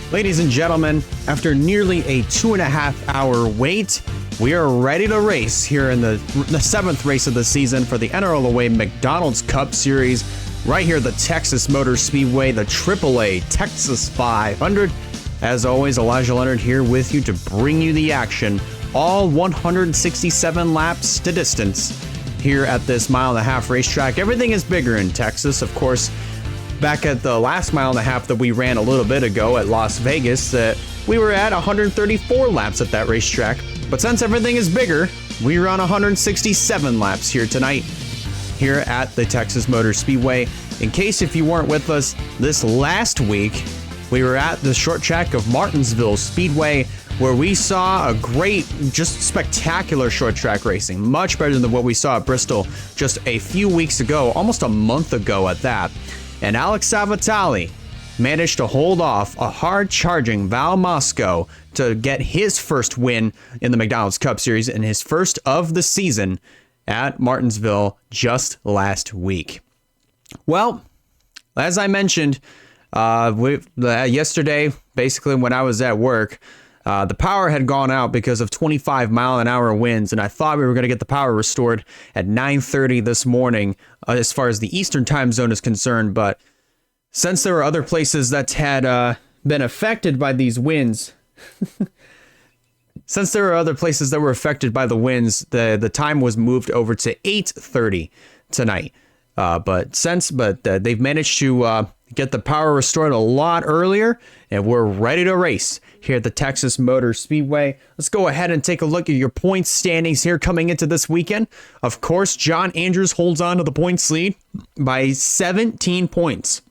Ladies and gentlemen, after nearly a 2.5-hour wait, we are ready to race here in the seventh race of the season for the NRLOA McDonald's Cup Series, right here at the Texas Motor Speedway, the AAA Texas 500. As always, Elijah Leonard here with you to bring you the action, all 167 laps to distance here at this mile-and-a-half racetrack. Everything is bigger in Texas, of course. Back at the last mile-and-a-half that we ran a little bit ago at Las Vegas, we were at 134 laps at that racetrack. But since everything is bigger, we run 167 laps here tonight, here at the Texas Motor Speedway. In case if you weren't with us this last week, we were at the short track of Martinsville Speedway, where we saw a great, just spectacular short track racing, much better than what we saw at Bristol just a few weeks ago, almost a month ago at that. And Alex Savatali managed to hold off a hard-charging Val Mosco to get his first win in the McDonald's Cup Series and his first of the season at Martinsville just last week. Well, as I mentioned yesterday, basically when I was at work, the power had gone out because of 25-mile-an-hour winds, and I thought we were going to get the power restored at 9:30 this morning as far as the Eastern time zone is concerned. But since there were other places that had been affected by these winds, the time was moved over to 8:30 tonight. But they've managed to get the power restored a lot earlier, and we're ready to race here at the Texas Motor Speedway. Let's go ahead and take a look at your points standings here coming into this weekend. Of course, John Andrews holds on to the points lead by 17 points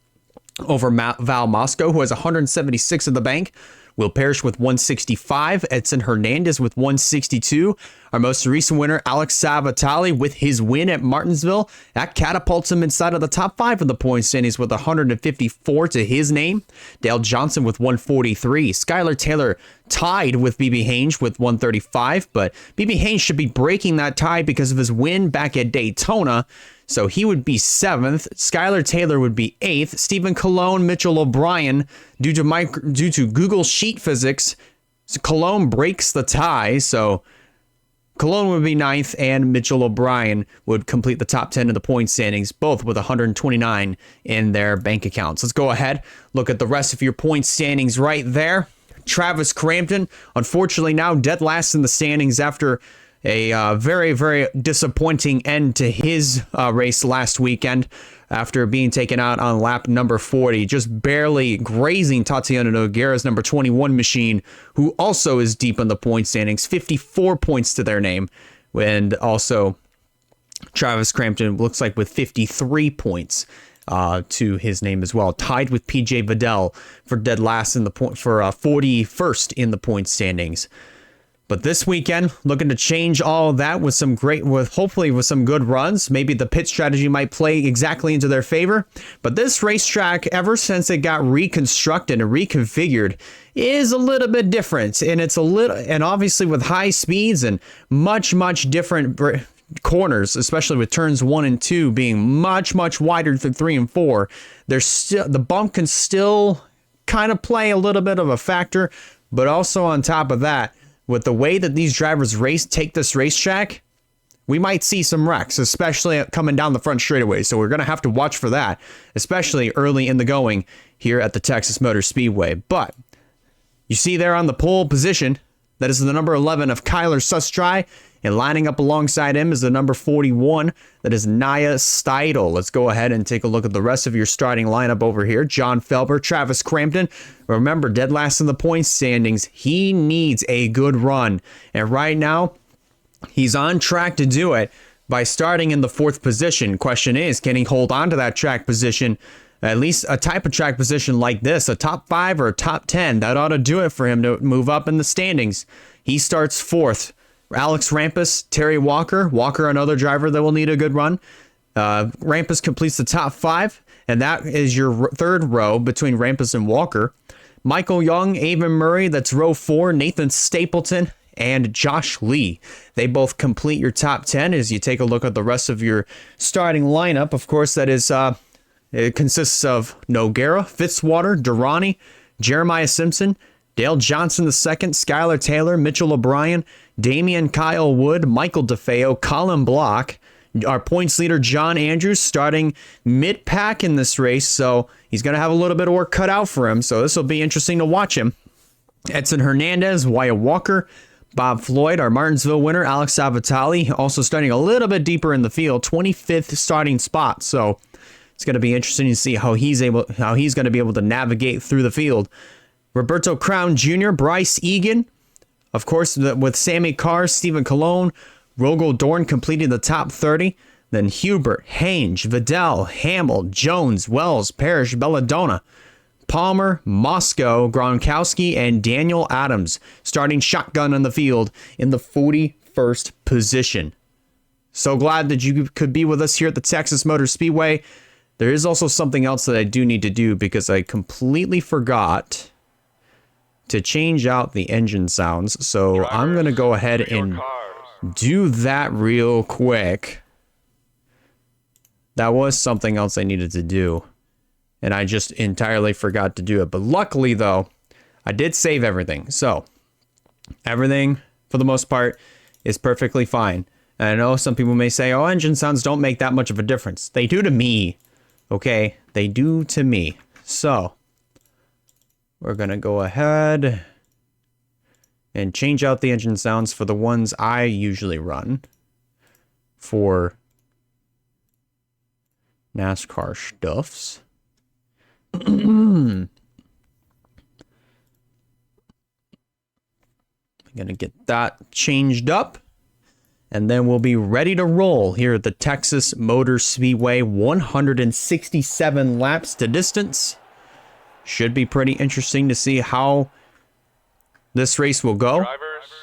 over Val Mosco, who has 176 in the bank. Will Parrish with 165, Edson Hernandez with 162. Our most recent winner, Alex Savatali, with his win at Martinsville, that catapults him inside of the top 5 of the points standings with 154 to his name. Dale Johnson with 143. Skylar Taylor tied with BB Haynes with 135, but BB Haynes should be breaking that tie because of his win back at Daytona. So he would be 7th. Skylar Taylor would be 8th. Stephen Colon, Mitchell O'Brien, due to Google Sheet Physics, Colon breaks the tie. So Colon would be 9th, and Mitchell O'Brien would complete the top 10 of the point standings, both with 129 in their bank accounts. Let's go ahead, look at the rest of your point standings right there. Travis Crampton, unfortunately now dead last in the standings after a very, very disappointing end to his race last weekend after being taken out on lap number 40, just barely grazing Tatiana Nogueira's number 21 machine, who also is deep in the point standings, 54 points to their name. And also Travis Crampton looks like with 53 points to his name as well, tied with PJ Vidal for dead last in the point for 41st in the point standings. But this weekend, looking to change all of that with hopefully with some good runs. Maybe the pit strategy might play exactly into their favor. But this racetrack, ever since it got reconstructed and reconfigured, is a little bit different. And obviously with high speeds and much different corners, especially with turns 1 and 2 being much wider than 3 and 4, the bump can still kind of play a little bit of a factor. But also on top of that, with the way that these drivers take this racetrack, we might see some wrecks, especially coming down the front straightaway. So we're going to have to watch for that, especially early in the going here at the Texas Motor Speedway. But you see there on the pole position, that is the number 11 of Kyler Sustry, and lining up alongside him is the number 41, that is Naya Steidel. Let's go ahead and take a look at the rest of your starting lineup over here. John Felber, Travis Crampton. Remember, dead last in the points standings. He needs a good run. And right now, he's on track to do it by starting in the 4th position. Question is, can he hold on to that track position? At least a type of track position like this, a top 5 or a top 10, that ought to do it for him to move up in the standings. He starts 4th. Alex Rampus, Terry Walker, another driver that will need a good run. Rampus completes the top 5, and that is your 3rd row between Rampus and Walker. Michael Young, Avon Murray, that's row 4, Nathan Stapleton, and Josh Lee. They both complete your top 10 as you take a look at the rest of your starting lineup. Of course, that is it consists of Nogueira, Fitzwater, Durrani, Jeremiah Simpson, Dale Johnson II, Skylar Taylor, Mitchell O'Brien, Damian Kyle Wood, Michael DeFeo, Colin Block, our points leader John Andrews starting mid-pack in this race, so he's going to have a little bit of work cut out for him, so this will be interesting to watch him. Edson Hernandez, Wyatt Walker, Bob Floyd, our Martinsville winner, Alex Savatali, also starting a little bit deeper in the field, 25th starting spot, so it's going to be interesting to see how he's going to be able to navigate through the field. Roberto Crown Jr., Bryce Egan, of course, with Sammy Carr, Stephen Colon, Rogel Dorn completing the top 30. Then Hubert, Hange, Vidal, Hamill, Jones, Wells, Parrish, Belladonna, Palmer, Moscow, Gronkowski, and Daniel Adams starting shotgun on the field in the 41st position. So glad that you could be with us here at the Texas Motor Speedway. There is also something else that I do need to do because I completely forgot to change out the engine sounds. So I'm going to go ahead and do that real quick. That was something else I needed to do, and I just entirely forgot to do it. But luckily, though, I did save everything. So everything, for the most part, is perfectly fine. And I know some people may say, oh, engine sounds don't make that much of a difference. They do to me. Okay? They do to me. So we're going to go ahead and change out the engine sounds for the ones I usually run for NASCAR stuffs. I'm going to get that changed up, and then we'll be ready to roll here at the Texas Motor Speedway. 167 laps to distance. Should be pretty interesting to see how this race will go,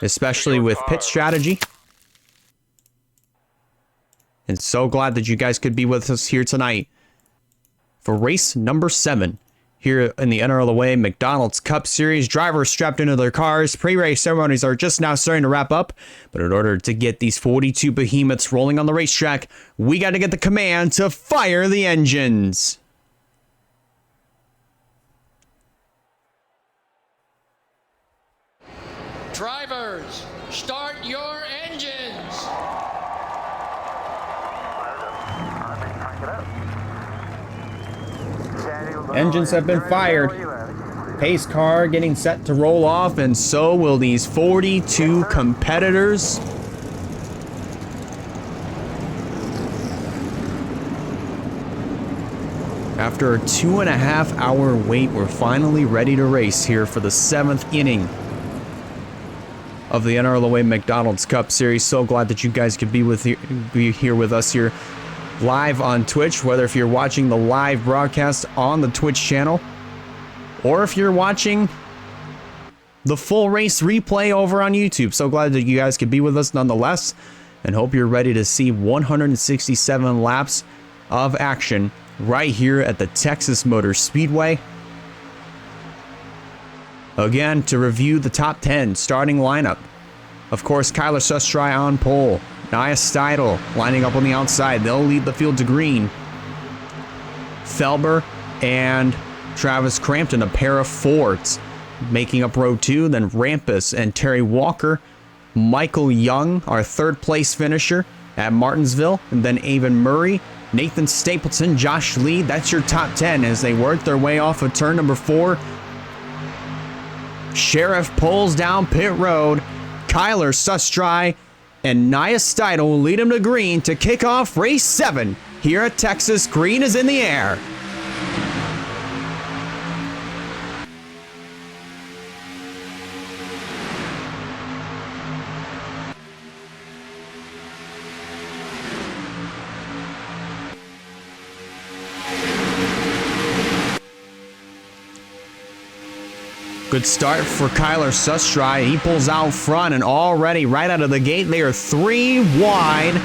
especially with pit strategy. And so glad that you guys could be with us here tonight for race number 7 here in the NRLOA McDonald's Cup Series. Drivers strapped into their cars. Pre-race ceremonies are just now starting to wrap up, but in order to get these 42 behemoths rolling on the racetrack, we got to get the command to fire the engines. Drivers, start your engines. Engines have been fired. Pace car getting set to roll off, and so will these 42 competitors. After a 2.5-hour wait, we're finally ready to race here for the 7th inning of the NRLOA McDonald's Cup Series. So glad that you guys could be here with us here live on Twitch, whether if you're watching the live broadcast on the Twitch channel or if you're watching the full race replay over on YouTube. So glad that you guys could be with us nonetheless, and hope you're ready to see 167 laps of action right here at the Texas Motor Speedway. Again, to review the top 10 starting lineup. Of course, Kyler Sustry on pole. Nia Steidel lining up on the outside. They'll lead the field to green. Felber and Travis Crampton, a pair of Fords, making up row 2. Then Rampus and Terry Walker. Michael Young, our 3rd place finisher at Martinsville. And then Avon Murray, Nathan Stapleton, Josh Lee. That's your top 10 as they work their way off of turn number 4. Sheriff pulls down pit road. Kyler Sustry and Nia Steidel will lead him to green to kick off race 7 here at Texas. Green is in the air. Good start for Kyler Sustry. He pulls out front, and already right out of the gate, they are 3 wide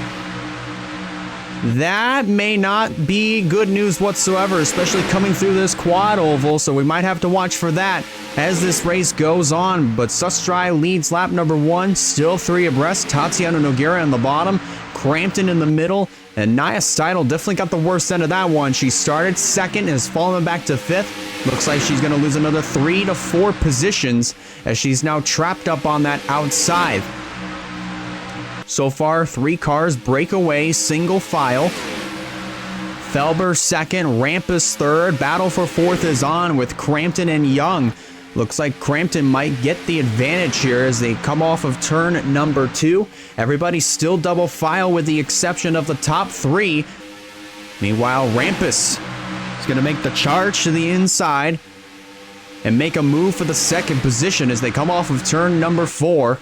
that may not be good news whatsoever, especially coming through this quad oval, so we might have to watch for that as this race goes on. But Sustrai leads lap number 1, still 3 abreast. Tatiana Noguera on the bottom, Crampton in the middle, and Nia Steidl definitely got the worst end of that one. She started second, has fallen back to 5th. Looks like she's going to lose another 3 to 4 positions as she's now trapped up on that outside. So far, 3 cars break away, single file. Felber second, Rampus third. Battle for 4th is on with Crampton and Young. Looks like Crampton might get the advantage here as they come off of turn number 2. Everybody's still double file with the exception of the top 3. Meanwhile, Rampus is going to make the charge to the inside and make a move for the second position as they come off of turn number 4.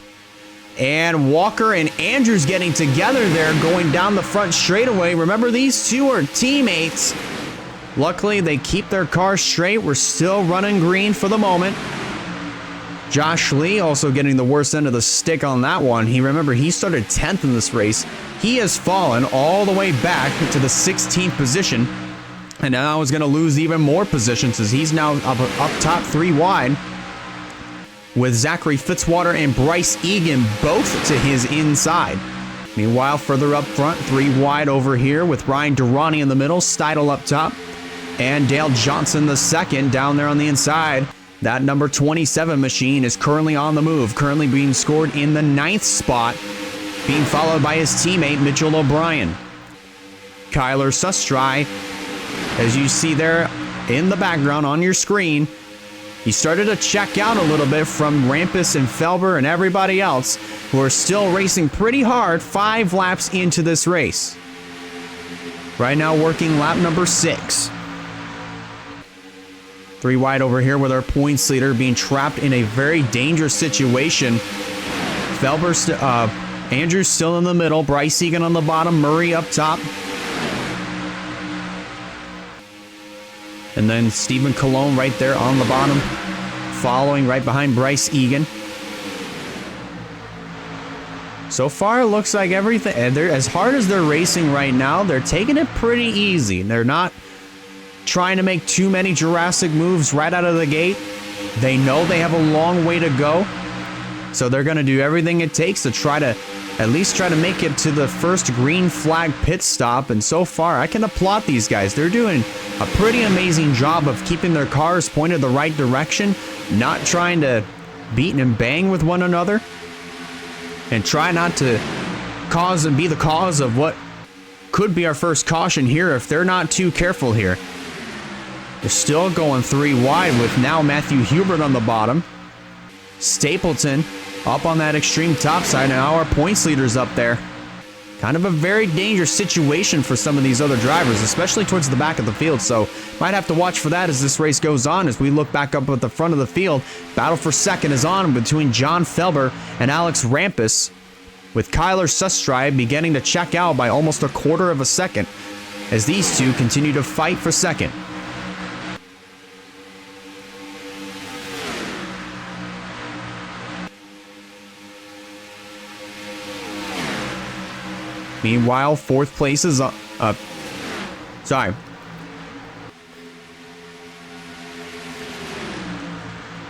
And Walker and Andrews getting together there, going down the front straightaway. Remember, these two are teammates. Luckily, they keep their car straight. We're still running green for the moment. Josh Lee also getting the worst end of the stick on that one. Remember, he started 10th in this race. He has fallen all the way back to the 16th position. And now is going to lose even more positions as he's now up top 3 wide, with Zachary Fitzwater and Bryce Egan both to his inside. Meanwhile, further up front, 3 wide over here with Ryan Durrani in the middle, Steidl up top, and Dale Johnson the second down there on the inside. That number 27 machine is currently on the move, currently being scored in the 9th spot, being followed by his teammate Mitchell O'Brien. Kyler Sustrai, as you see there in the background on your screen, he started to check out a little bit from Rampus and Felber and everybody else who are still racing pretty hard 5 laps into this race. Right now working lap number 6. 3 wide over here with our points leader being trapped in a very dangerous situation. Andrews still in the middle, Bryce Egan on the bottom, Murray up top. And then Stephen Colon right there on the bottom, following right behind Bryce Egan. So far, it looks like everything, as hard as they're racing right now, they're taking it pretty easy. They're not trying to make too many Jurassic moves right out of the gate. They know they have a long way to go, so they're going to do everything it takes to at least try to make it to the first green flag pit stop. And so far, I can applaud these guys. They're doing a pretty amazing job of keeping their cars pointed the right direction, not trying to beat and bang with one another, and try not to be the cause of what could be our first caution here if they're not too careful here. They're still going 3 wide with now Matthew Hubert on the bottom. Stapleton up on that extreme top side. Now our points leader's up there. Kind of a very dangerous situation for some of these other drivers, especially towards the back of the field. So might have to watch for that as this race goes on. As we look back up at the front of the field, battle for second is on between John Felber and Alex Rampus, with Kyler Sustrai beginning to check out by almost a quarter of a second as these two continue to fight for second. Meanwhile, 4th place is sorry.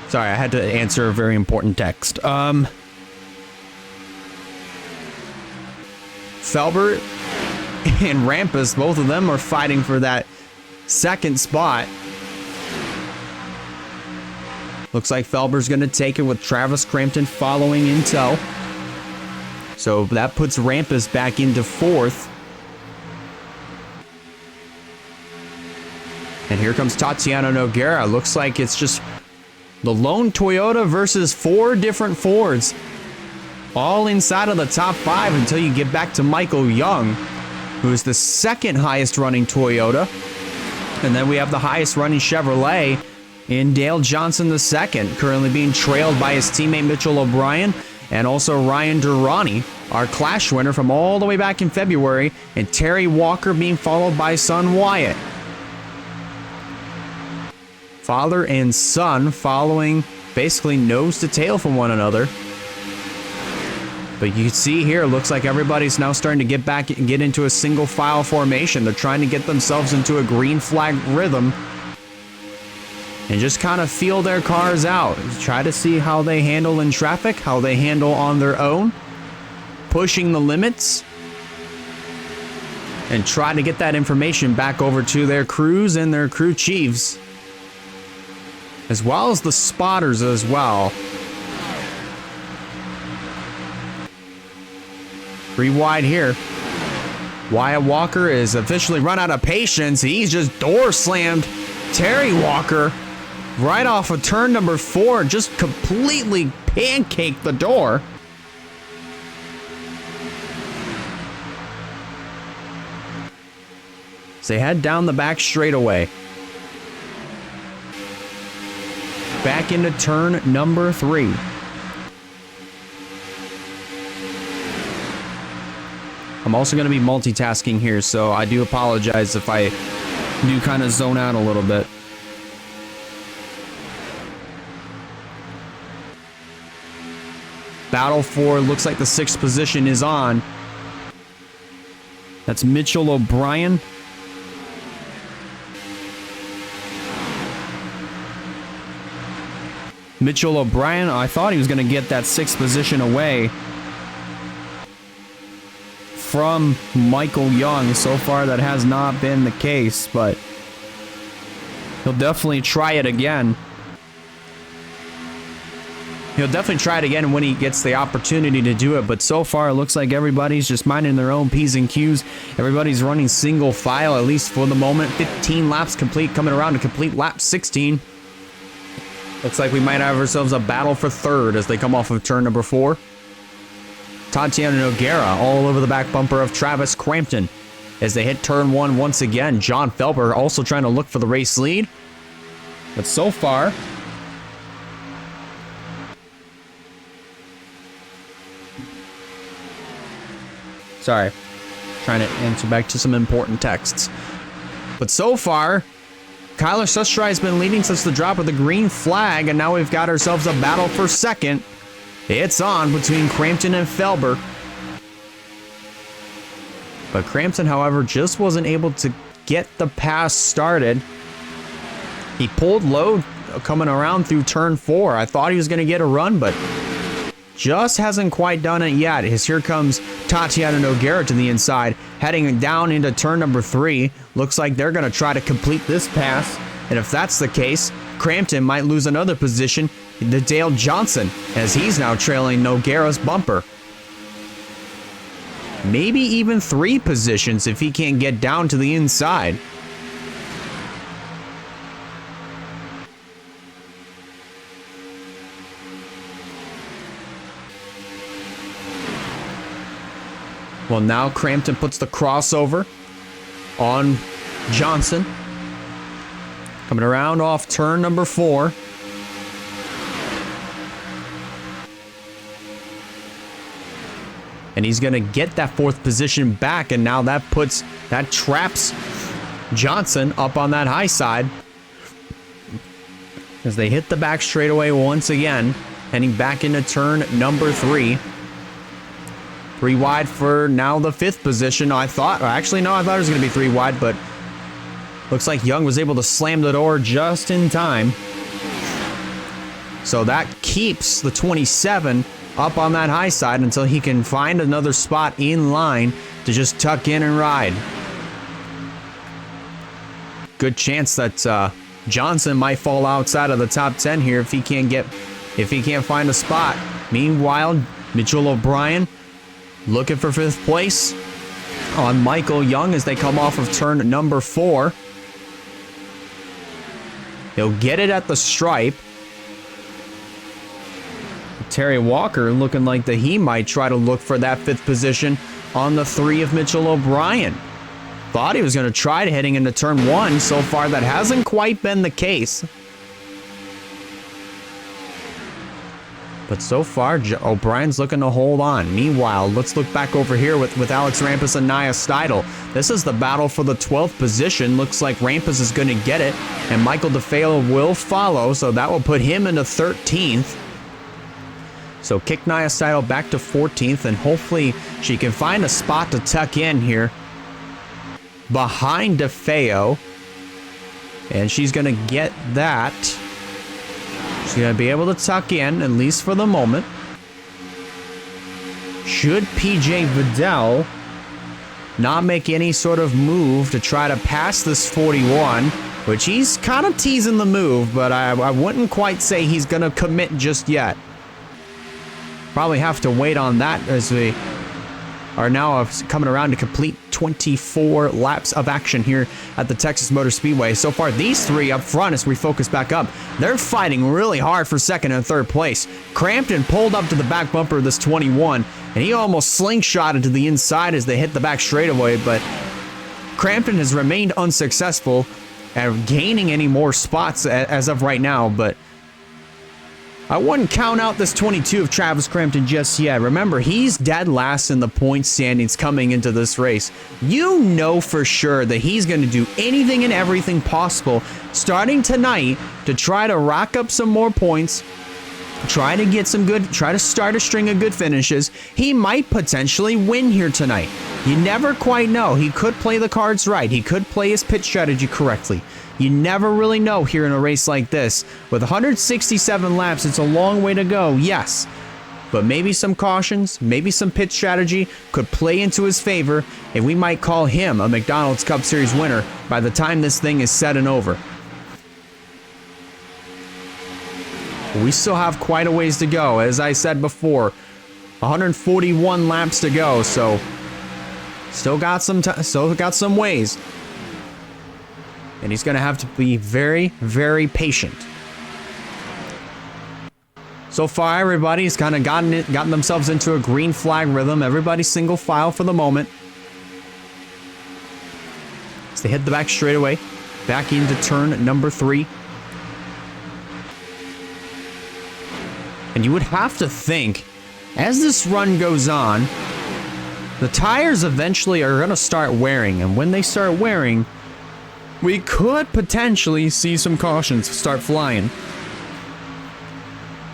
Sorry, I had to answer a very important text. Felber and Rampus, both of them are fighting for that second spot. Looks like Felber's going to take it with Travis Crampton following in tow. So that puts Rampus back into 4th. And here comes Tatiana Noguera. Looks like it's just the lone Toyota versus 4 different Fords, all inside of the top 5 until you get back to Michael Young, who is the 2nd highest running Toyota. And then we have the highest running Chevrolet in Dale Johnson II, currently being trailed by his teammate Mitchell O'Brien and also Ryan Durrani, our Clash winner from all the way back in February, and Terry Walker being followed by son Wyatt. Father and son following basically nose to tail from one another. But you can see here, it looks like everybody's now starting to get back and get into a single file formation. They're trying to get themselves into a green flag rhythm and just kind of feel their cars out. Try to see how they handle in traffic, how they handle on their own, pushing the limits, and try to get that information back over to their crews and their crew chiefs, as well as the spotters as well. 3 wide here. Wyatt Walker is officially run out of patience. He's just door slammed Terry Walker right off of turn number 4. Just completely pancaked the door. As they head down the back straightaway. Back into turn number 3. I'm also going to be multitasking here, so I do apologize if I do kind of zone out a little bit. Battle for, looks like the 6th position is on. That's Mitchell O'Brien. Mitchell O'Brien, I thought he was going to get that 6th position away from Michael Young. So far, that has not been the case, but he'll definitely try it again. He'll definitely try it again when he gets the opportunity to do it, but so far, it looks like everybody's just minding their own P's and Q's. Everybody's running single file, at least for the moment. 15 laps complete, coming around to complete lap 16. Looks like we might have ourselves a battle for 3rd as they come off of turn number 4. Tatiana Noguera all over the back bumper of Travis Crampton as they hit turn 1 once again. John Felber also trying to look for the race lead. But so far, sorry, trying to answer back to some important texts. But so far, Kyler Sustry has been leading since the drop of the green flag, and now we've got ourselves a battle for 2nd. It's on between Crampton and Felber. But Crampton, however, just wasn't able to get the pass started. He pulled low coming around through turn 4. I thought he was going to get a run, but just hasn't quite done it yet. Here comes Tatiana Noguera to the inside, heading down into turn number 3. Looks like they're going to try to complete this pass. And if that's the case, Crampton might lose another position to Dale Johnson, as he's now trailing Noguera's bumper. Maybe even 3 positions if he can't get down to the inside. Well, now Crampton puts the crossover on Johnson. Coming around off turn number 4. And he's going to get that 4th position back, and now that traps Johnson up on that high side as they hit the back straightaway once again, heading back into turn number 3. 3 wide for now the 5th position. I thought it was going to be 3 wide, but looks like Young was able to slam the door just in time. So that keeps the 27 up on that high side until he can find another spot in line to just tuck in and ride. Good chance that Johnson might fall outside of the top 10 here if he can't find a spot. Meanwhile, Mitchell O'Brien looking for 5th place on Michael Young as they come off of turn number 4. He'll get it at the stripe. Terry Walker looking like that he might try to look for that 5th position on the 3 of Mitchell O'Brien. Thought he was going to try to heading into turn 1. So far, that hasn't quite been the case. But so far, O'Brien's looking to hold on. Meanwhile, let's look back over here with Alex Rampus and Nia Steidel. This is the battle for the 12th position. Looks like Rampus is going to get it, and Michael DeFeo will follow, so that will put him into 13th. So kick Nia Saito back to 14th, and hopefully she can find a spot to tuck in here behind DeFeo. And she's going to get that. She's going to be able to tuck in, at least for the moment. Should PJ Vidal not make any sort of move to try to pass this 41, which he's kind of teasing the move, but I wouldn't quite say he's going to commit just yet. Probably have to wait on that as we are now coming around to complete 24 laps of action here at the Texas Motor Speedway. So far, these three up front, as we focus back up, they're fighting really hard for second and third place. Crampton pulled up to the back bumper of this 21, and he almost slingshotted to the inside as they hit the back straightaway, but Crampton has remained unsuccessful at gaining any more spots as of right now, but I wouldn't count out this 22 of Travis Crampton just yet. Remember, he's dead last in the point standings coming into this race. You know for sure that he's going to do anything and everything possible starting tonight to try to rack up some more points, try to start a string of good finishes. He might potentially win here tonight. You never quite know. He could play the cards right. He could play his pit strategy correctly. You never really know here in a race like this. With 167 laps, it's a long way to go, yes. But maybe some cautions, maybe some pit strategy could play into his favor, and we might call him a McDonald's Cup Series winner by the time this thing is said and over. We still have quite a ways to go. As I said before, 141 laps to go, so still got some ways. And he's going to have to be very, very patient. So far, everybody's kind of gotten themselves into a green flag rhythm. Everybody's single file for the moment. As they hit the back straightaway, back into turn number 3. And you would have to think, as this run goes on, the tires eventually are going to start wearing. And when they start wearing, we could potentially see some cautions start flying.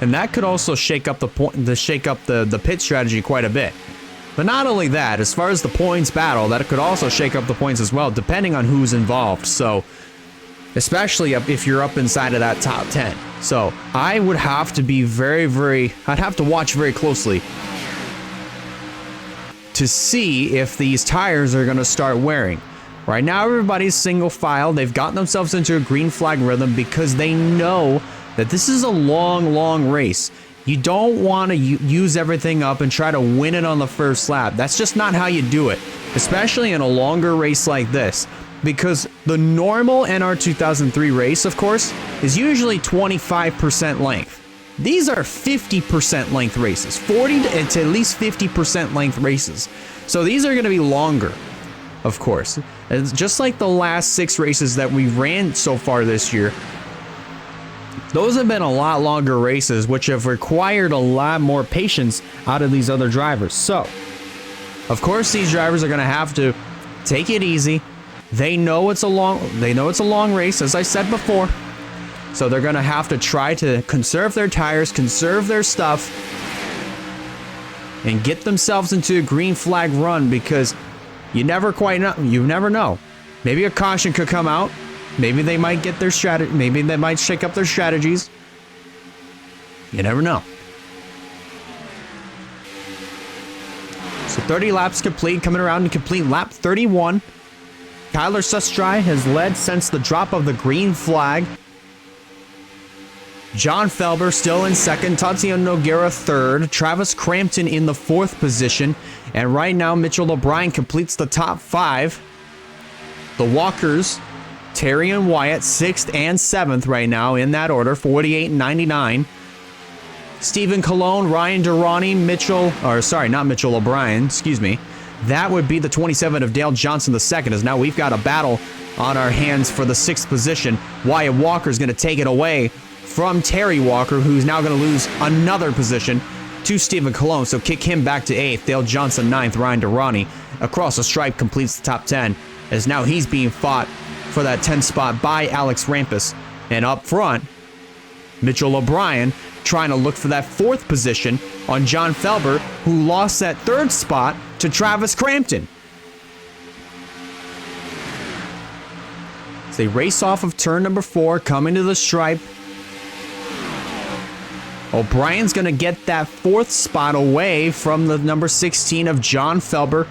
And that could also shake up the pit strategy quite a bit. But not only that, as far as the points battle, that could also shake up the points as well, depending on who's involved. So, especially if you're up inside of that top 10. So, I would have to be I'd have to watch very closely to see if these tires are going to start wearing. Right now, everybody's single file. They've gotten themselves into a green flag rhythm because they know that this is a long, long race. You don't want to use everything up and try to win it on the first lap. That's just not how you do it, especially in a longer race like this. Because the normal NR 2003 race, of course, is usually 25% length. These are 50% length races, 40 to at least 50% length races. So these are going to be longer, of course. It's just like the last 6 races that we ran so far this year. Those have been a lot longer races, which have required a lot more patience out of these other drivers. So, of course, these drivers are going to have to take it easy. They know it's a long race, as I said before. So they're going to have to try to conserve their tires, conserve their stuff, and get themselves into a green flag run, because you never quite know. You never know. Maybe a caution could come out. Maybe they might get their strategy. Maybe they might shake up their strategies. You never know. So 30 laps complete, coming around to complete lap 31. Tyler Sustry has led since the drop of the green flag. John Felber still in second, Tatiana Noguera third, Travis Crampton in the 4th position, and right now Mitchell O'Brien completes the top 5. The Walkers, Terry and Wyatt, 6th and 7th right now in that order, 48 and 99. Stephen Colon, Ryan Durrani, Mitchell O'Brien, excuse me. That would be the 27 of Dale Johnson II, as now we've got a battle on our hands for the 6th position. Wyatt Walker is going to take it away from Terry Walker, who's now going to lose another position to Stephen Colon, so kick him back to 8th. Dale Johnson 9th, Ryan Durrani across the stripe completes the top 10, as now he's being fought for that 10th spot by Alex Rampus. And up front, Mitchell O'Brien trying to look for that 4th position on John Felber, who lost that third spot to Travis Crampton. As they race off of turn number 4, coming to the stripe. O'Brien's going to get that 4th spot away from the number 16 of John Felber.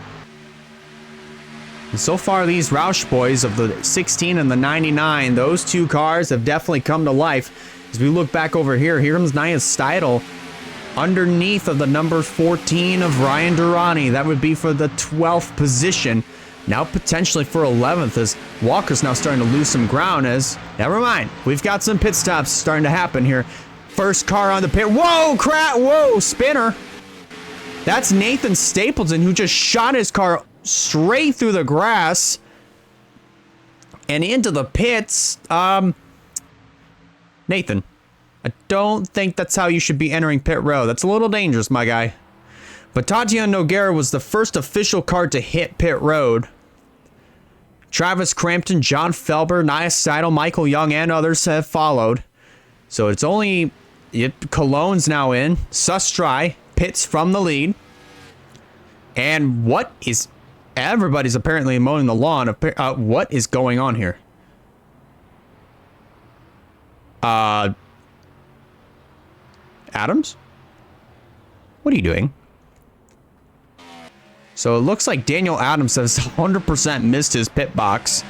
And so far, these Roush boys of the 16 and the 99, those two cars have definitely come to life. As we look back over here, here comes Nia Steidl underneath of the number 14 of Ryan Durrani. That would be for the 12th position. Now potentially for 11th, as Walker's now starting to lose some ground. As, never mind, we've got some pit stops starting to happen here. First car on the pit. Whoa, crap. Whoa, spinner. That's Nathan Stapleton, who just shot his car straight through the grass and into the pits. Nathan, I don't think that's how you should be entering pit row. That's a little dangerous, my guy. But Tatiana Nogueira was the first official car to hit pit road. Travis Crampton, John Felber, Nia Steidl, Michael Young, and others have followed. So it's only Cologne's now in. Sustry pits from the lead. And what is... Everybody's apparently mowing the lawn. What is going on here? Adams? What are you doing? So it looks like Daniel Adams has 100% missed his pit box.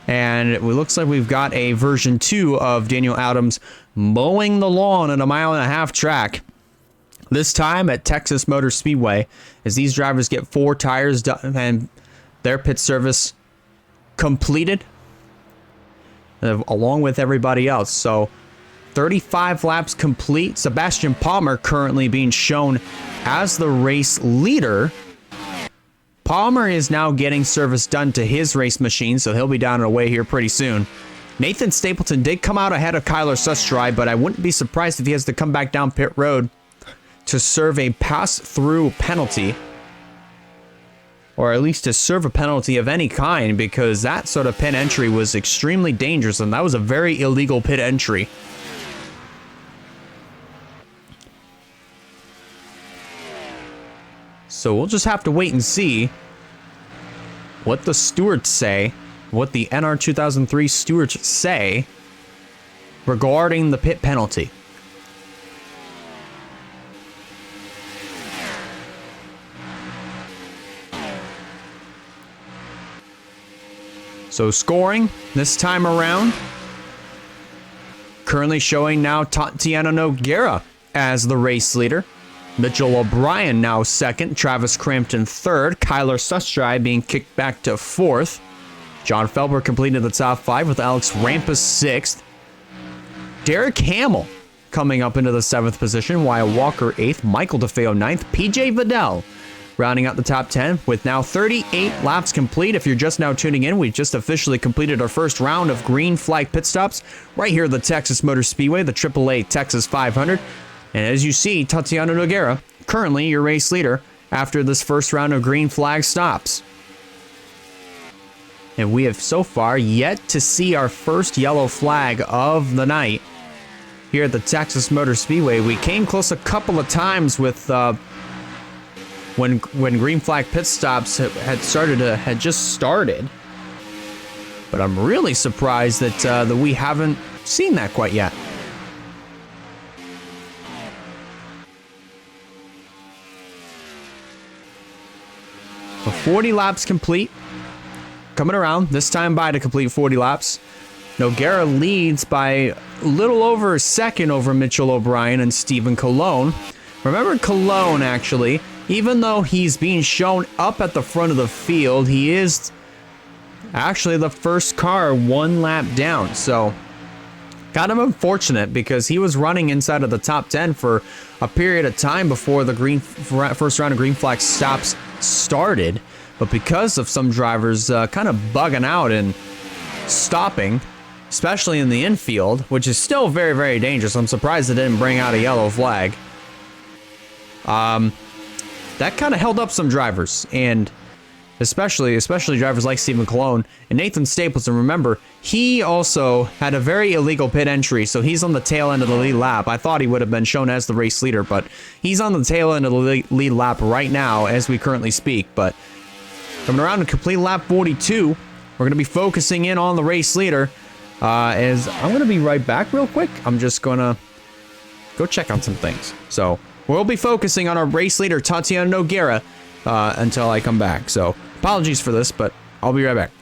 And it looks like we've got a version 2 of Daniel Adams mowing the lawn at a 1.5-mile track. This time at Texas Motor Speedway, as these drivers get 4 tires done and their pit service completed, along with everybody else. So 35 laps complete. Sebastian Palmer currently being shown as the race leader. Palmer is now getting service done to his race machine, so he'll be down and away here pretty soon. Nathan Stapleton did come out ahead of Kyler Sustry, but I wouldn't be surprised if he has to come back down pit road to serve a pass-through penalty, or at least to serve a penalty of any kind, because that sort of pit entry was extremely dangerous, and that was a very illegal pit entry. So we'll just have to wait and see what the stewards say, what the NR 2003 stewards say regarding the pit penalty. So scoring this time around, currently showing now Tatiana Nogueira as the race leader. Mitchell O'Brien now second, Travis Crampton third, Kyler Sustry being kicked back to 4th. John Felber completed the top 5 with Alex Rampus 6th. Derek Hamill coming up into the 7th position, Wyatt Walker 8th, Michael DeFeo 9th, PJ Vidal rounding out the top 10 with now 38 laps complete. If you're just now tuning in, we just officially completed our first round of green flag pit stops right here at the Texas Motor Speedway, the AAA Texas 500. And as you see, Tatiana Nogueira, currently your race leader after this first round of green flag stops. And we have so far yet to see our first yellow flag of the night here at the Texas Motor Speedway. We came close a couple of times with when green flag pit stops had just started. But I'm really surprised that we haven't seen that quite yet. So 40 laps complete. Coming around, this time by to complete 40 laps. Nogueira leads by a little over a second over Mitchell O'Brien and Stephen Cologne. Remember Cologne, actually, even though he's being shown up at the front of the field, he is actually the first car 1 lap down. So kind of unfortunate, because he was running inside of the top 10 for a period of time before the first round of green flag stops started. But because of some drivers kind of bugging out and stopping, especially in the infield, which is still very, very dangerous. I'm surprised it didn't bring out a yellow flag. That kind of held up some drivers. And especially drivers like Stephen Colon and Nathan Stapleton. Remember, he also had a very illegal pit entry, so he's on the tail end of the lead lap. I thought he would have been shown as the race leader, but he's on the tail end of the lead lap right now as we currently speak. But coming around to complete lap 42, we're going to be focusing in on the race leader. As I'm going to be right back real quick. I'm just going to go check on some things. So we'll be focusing on our race leader, Tatiana Nogueira, until I come back. So apologies for this, but I'll be right back.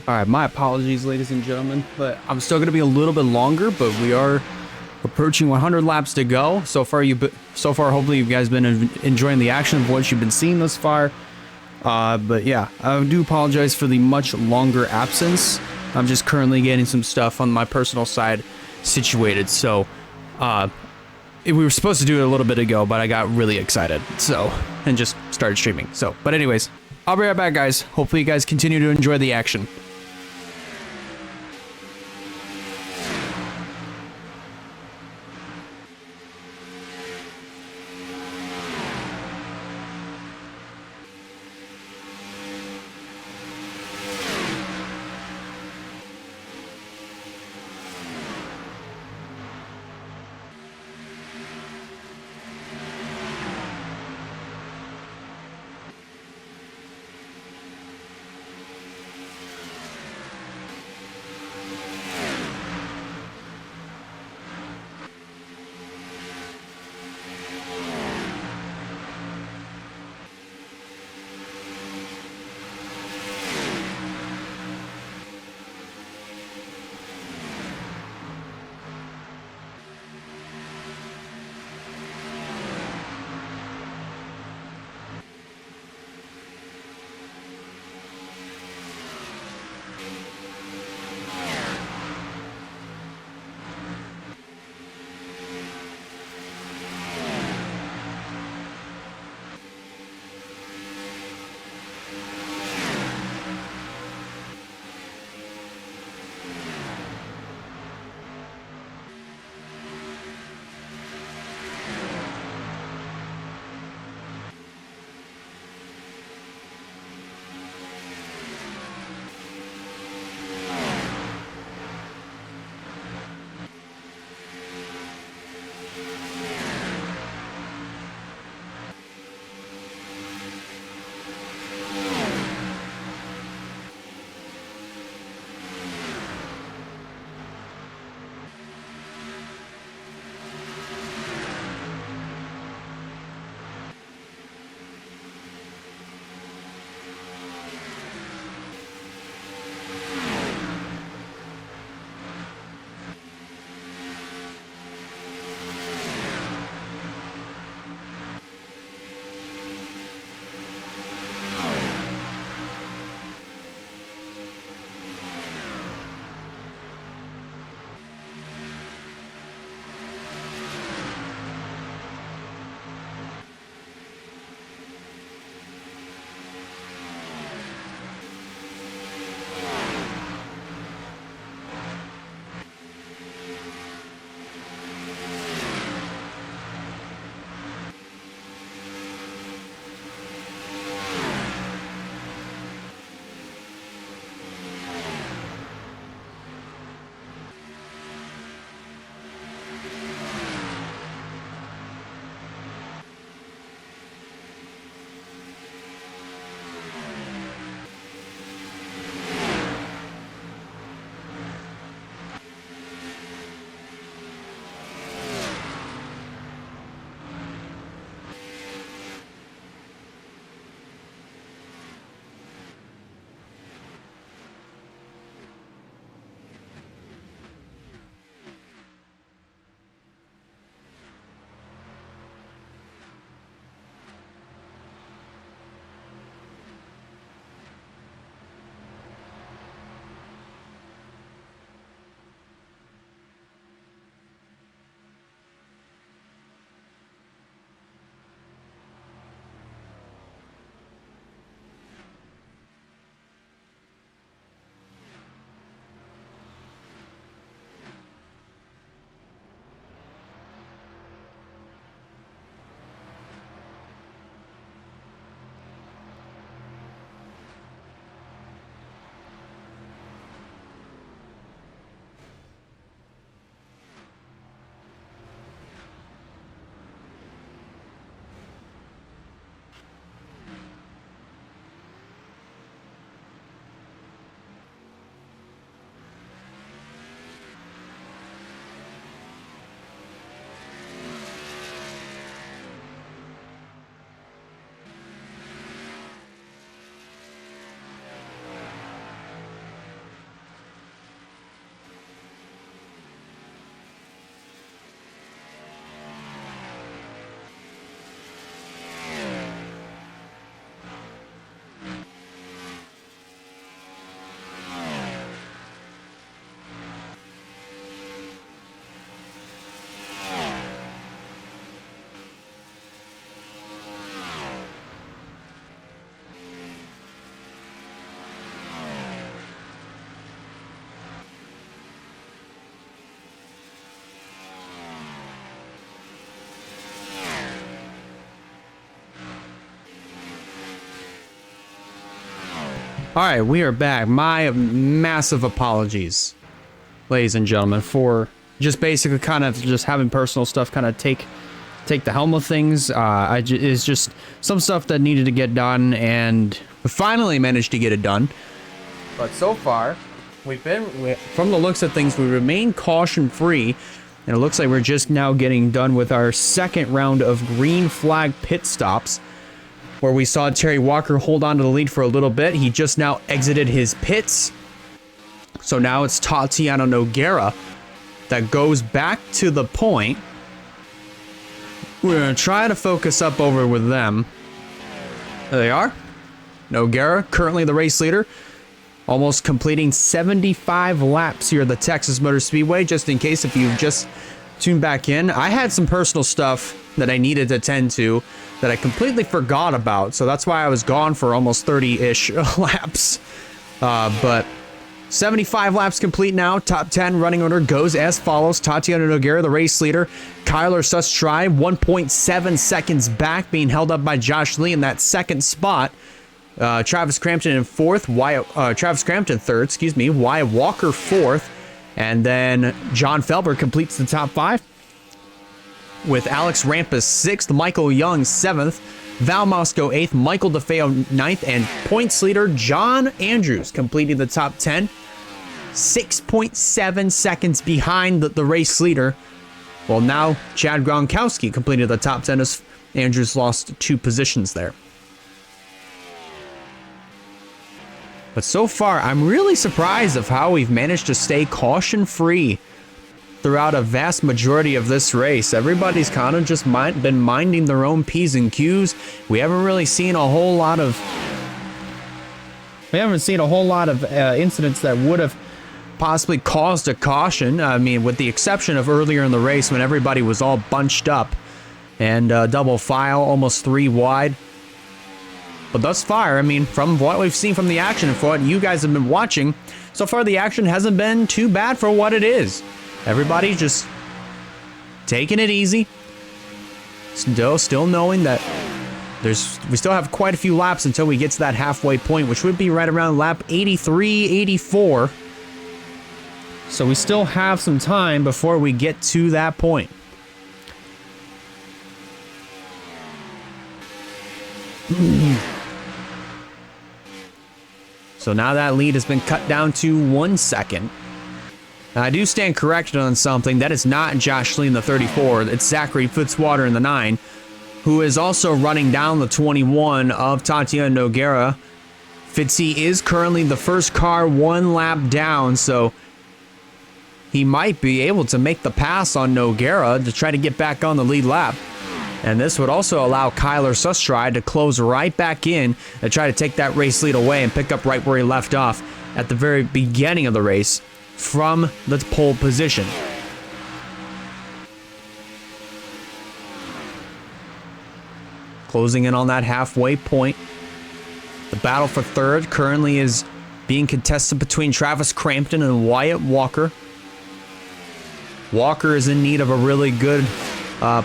All right, my apologies, ladies and gentlemen, but I'm still going to be a little bit longer, but we are approaching 100 laps to go. So far, hopefully you guys been enjoying the action of what you've been seeing thus far. But yeah, I do apologize for the much longer absence. I'm just currently getting some stuff on my personal side situated. So, we were supposed to do it a little bit ago, but I got really excited. And just started streaming. But anyways, I'll be right back, guys. Hopefully you guys continue to enjoy the action. All right, we are back. My massive apologies, ladies and gentlemen, for just basically kind of just having personal stuff kind of take the helm of things. It's just some stuff that needed to get done, and we finally managed to get it done. But so far, from the looks of things, we remain caution-free, and it looks like we're just now getting done with our second round of green flag pit stops, where we saw Terry Walker hold on to the lead for a little bit. He just now exited his pits. So now it's Tatiana Nogueira that goes back to the point. We're going to try to focus up over with them. There they are. Nogueira, currently the race leader, almost completing 75 laps here at the Texas Motor Speedway. Just in case if you've just tuned back in, I had some personal stuff that I needed to tend to that I completely forgot about. So that's why I was gone for almost 30-ish laps. But 75 laps complete now. Top 10 running order goes as follows. Tatiana Nogueira, the race leader. Kyler Sustry, 1.7 seconds back, being held up by Josh Lee in that second spot. Travis Crampton in fourth. Travis Crampton third, excuse me. Wyatt Walker fourth. And then John Felber completes the top five, with Alex Rampus 6th, Michael Young 7th, Val Moscow 8th, Michael DeFeo 9th, and points leader John Andrews completing the top 10. 6.7 seconds behind the race leader. Well, now Chad Gronkowski completed the top 10 as Andrews lost 2 positions there. But so far, I'm really surprised of how we've managed to stay caution-free throughout a vast majority of this race. Everybody's kind of just been minding their own P's and Q's. We haven't really seen a whole lot of incidents that would have possibly caused a caution. I mean, with the exception of earlier in the race when everybody was all bunched up and double file, almost 3 wide. But thus far, I mean, from what we've seen from the action and for what you guys have been watching, so far the action hasn't been too bad for what it is. Everybody just taking it easy. Still knowing that we still have quite a few laps until we get to that halfway point, which would be right around lap 83, 84. So we still have some time before we get to that point. So now that lead has been cut down to 1 second. Now, I do stand corrected on something. That is not Josh Lee in the 34. It's Zachary Fitzwater in the 9, who is also running down the 21 of Tatiana Nogueira. Fitzy is currently the first car 1 lap down, so he might be able to make the pass on Nogueira to try to get back on the lead lap. And this would also allow Kyler Sustry to close right back in and try to take that race lead away and pick up right where he left off at the very beginning of the race from the pole position. Closing in on that halfway point. The battle for third currently is being contested between Travis Crampton and Wyatt Walker. Walker is in need of a really good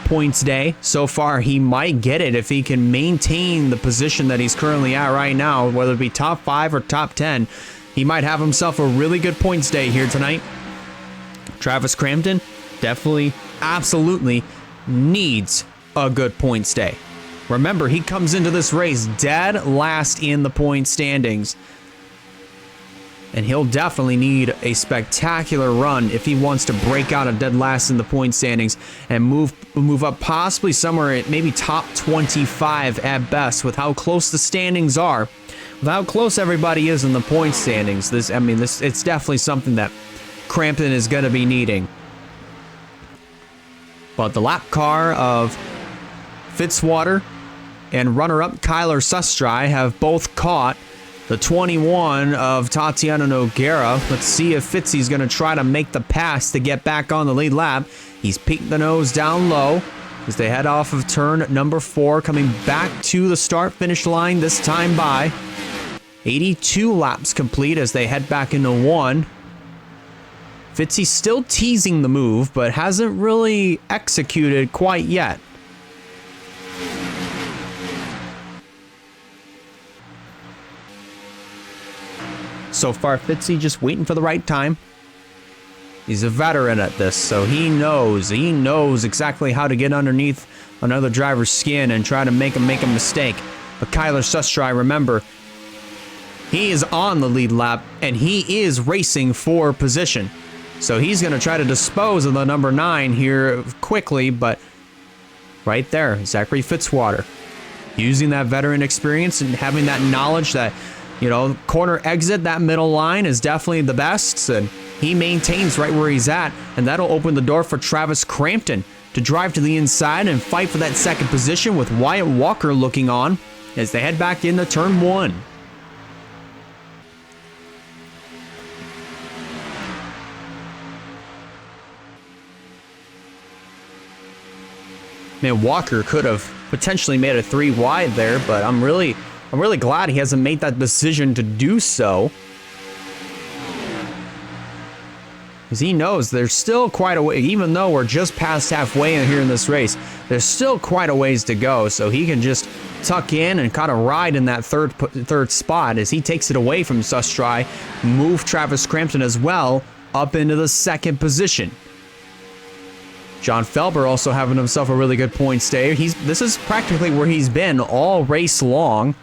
points day. So far, he might get it if he can maintain the position that he's currently at right now, whether it be top 5 or top 10. He might have himself a really good points day here tonight. Travis Crampton definitely, absolutely needs a good points day. Remember, he comes into this race dead last in the point standings. And he'll definitely need a spectacular run if he wants to break out of dead last in the point standings and move up possibly somewhere at maybe top 25 at best with how close the standings are. With how close everybody is in the point standings, it's definitely something that Crampton is going to be needing. But the lap car of Fitzwater and runner-up Kyler Sustry have both caught the 21 of Tatiana Nogueira. Let's see if Fitzy's going to try to make the pass to get back on the lead lap. He's peeked the nose down low as they head off of turn number 4, coming back to the start-finish line this time by. 82 laps complete as they head back into 1. Fitzy still teasing the move, but hasn't really executed quite yet. So far, Fitzy just waiting for the right time. He's a veteran at this, so he knows exactly how to get underneath another driver's skin and try to make him make a mistake. But Kyler Sustry, remember, he is on the lead lap, and he is racing for position. So he's going to try to dispose of the number 9 here quickly, but right there, Zachary Fitzwater, using that veteran experience and having that knowledge that, you know, corner exit, that middle line is definitely the best, and he maintains right where he's at, and that'll open the door for Travis Crampton to drive to the inside and fight for that second position with Wyatt Walker looking on as they head back into turn 1. Man, Walker could have potentially made a 3 wide there, but I'm really glad he hasn't made that decision to do so. Because he knows there's still quite a way, even though we're just past halfway in here in this race, there's still quite a ways to go, so he can just tuck in and kind of ride in that third spot as he takes it away from Sustry, move Travis Crampton as well up into the second position. John Felber also having himself a really good points day. This is practically where he's been all race long,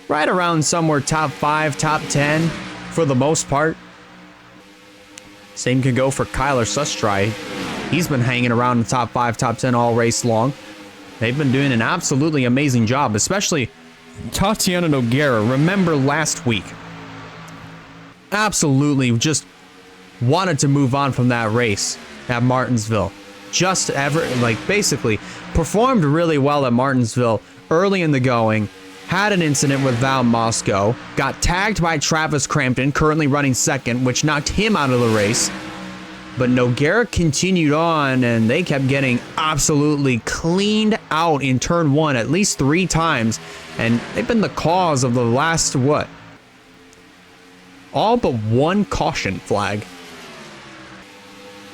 right around somewhere top 5, top 10 for the most part. Same can go for Kyler Sustry. He's been hanging around the top 5, top 10 all race long. They've been doing an absolutely amazing job, especially Tatiana Noguera. Remember last week, absolutely just wanted to move on from that race at Martinsville. Basically performed really well at Martinsville early in the going. Had an incident with Val Moscow, got tagged by Travis Crampton, currently running second, which knocked him out of the race. But Noguera continued on, and they kept getting absolutely cleaned out in turn 1 at least 3 times. And they've been the cause of the last, all but 1 caution flag.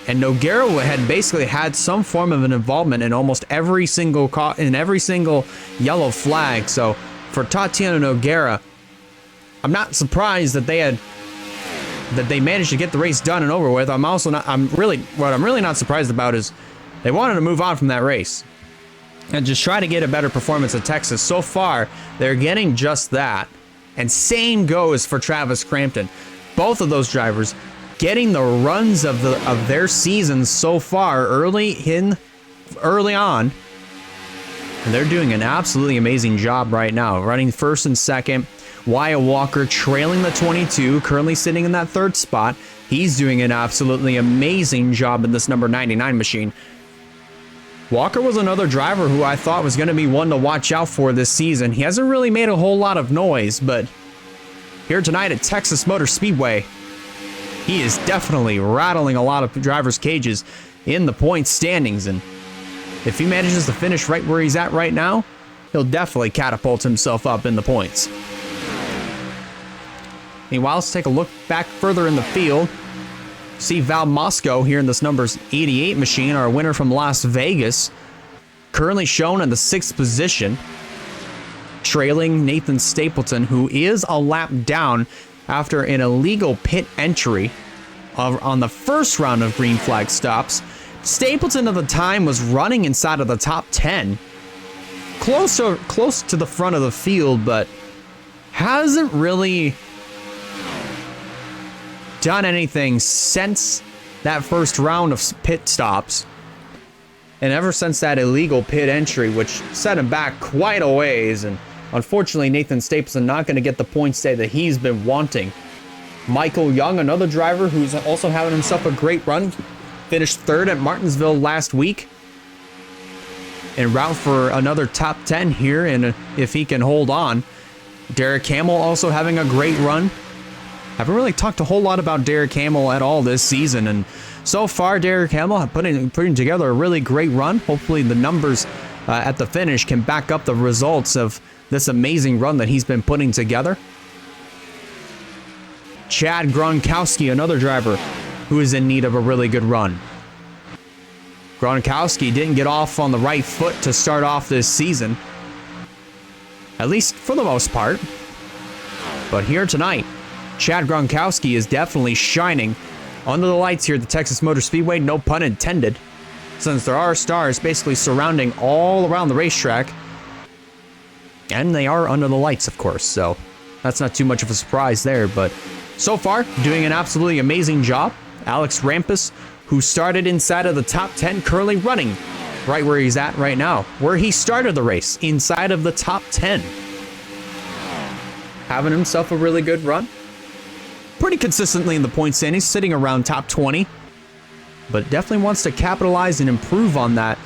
And Noguera had basically had some form of an involvement in almost every single yellow flag. So for Tatiana Noguera, I'm not surprised that they managed to get the race done and over with. What I'm really not surprised about is they wanted to move on from that race and just try to get a better performance at Texas. So far, they're getting just that. And same goes for Travis Crampton. Both of those drivers getting the runs of their season so far early on. And they're doing an absolutely amazing job right now, running first and second. Wyatt Walker trailing the 22, currently sitting in that 3rd spot. He's doing an absolutely amazing job in this number 99 machine. Walker was another driver who I thought was going to be one to watch out for this season. He hasn't really made a whole lot of noise, but here tonight at Texas Motor Speedway, he is definitely rattling a lot of drivers' cages in the points standings, and if he manages to finish right where he's at right now, he'll definitely catapult himself up in the points. Meanwhile, let's take a look back further in the field. See Val Moscow here in this numbers 88 machine, our winner from Las Vegas, currently shown in the 6th position, trailing Nathan Stapleton, who is a lap down after an illegal pit entry on the first round of green flag stops. Stapleton at the time was running inside of the top 10, close to the front of the field, but hasn't really done anything since that first round of pit stops. And ever since that illegal pit entry, which set him back quite a ways, and unfortunately Nathan Stapleton not going to get the points day that he's been wanting. Michael Young, another driver who's also having himself a great run, finished 3rd at Martinsville last week, en route for another top 10 here, and if he can hold on. Derek Hamill also having a great run. Haven't really talked a whole lot about Derek Hamill at all this season, and so far Derek Hamill putting together a really great run. Hopefully the numbers at the finish can back up the results of this amazing run that he's been putting together. Chad Gronkowski, another driver who is in need of a really good run. Gronkowski didn't get off on the right foot to start off this season, at least for the most part. But here tonight, Chad Gronkowski is definitely shining under the lights here at the Texas Motor Speedway, no pun intended, since there are stars basically surrounding all around the racetrack. And they are under the lights, of course, so that's not too much of a surprise there. But so far, doing an absolutely amazing job. Alex Rampus, who started inside of the top 10, currently running right where he's at right now, where he started the race, inside of the top 10. Having himself a really good run. Pretty consistently in the point standings, sitting around top 20. But definitely wants to capitalize and improve on that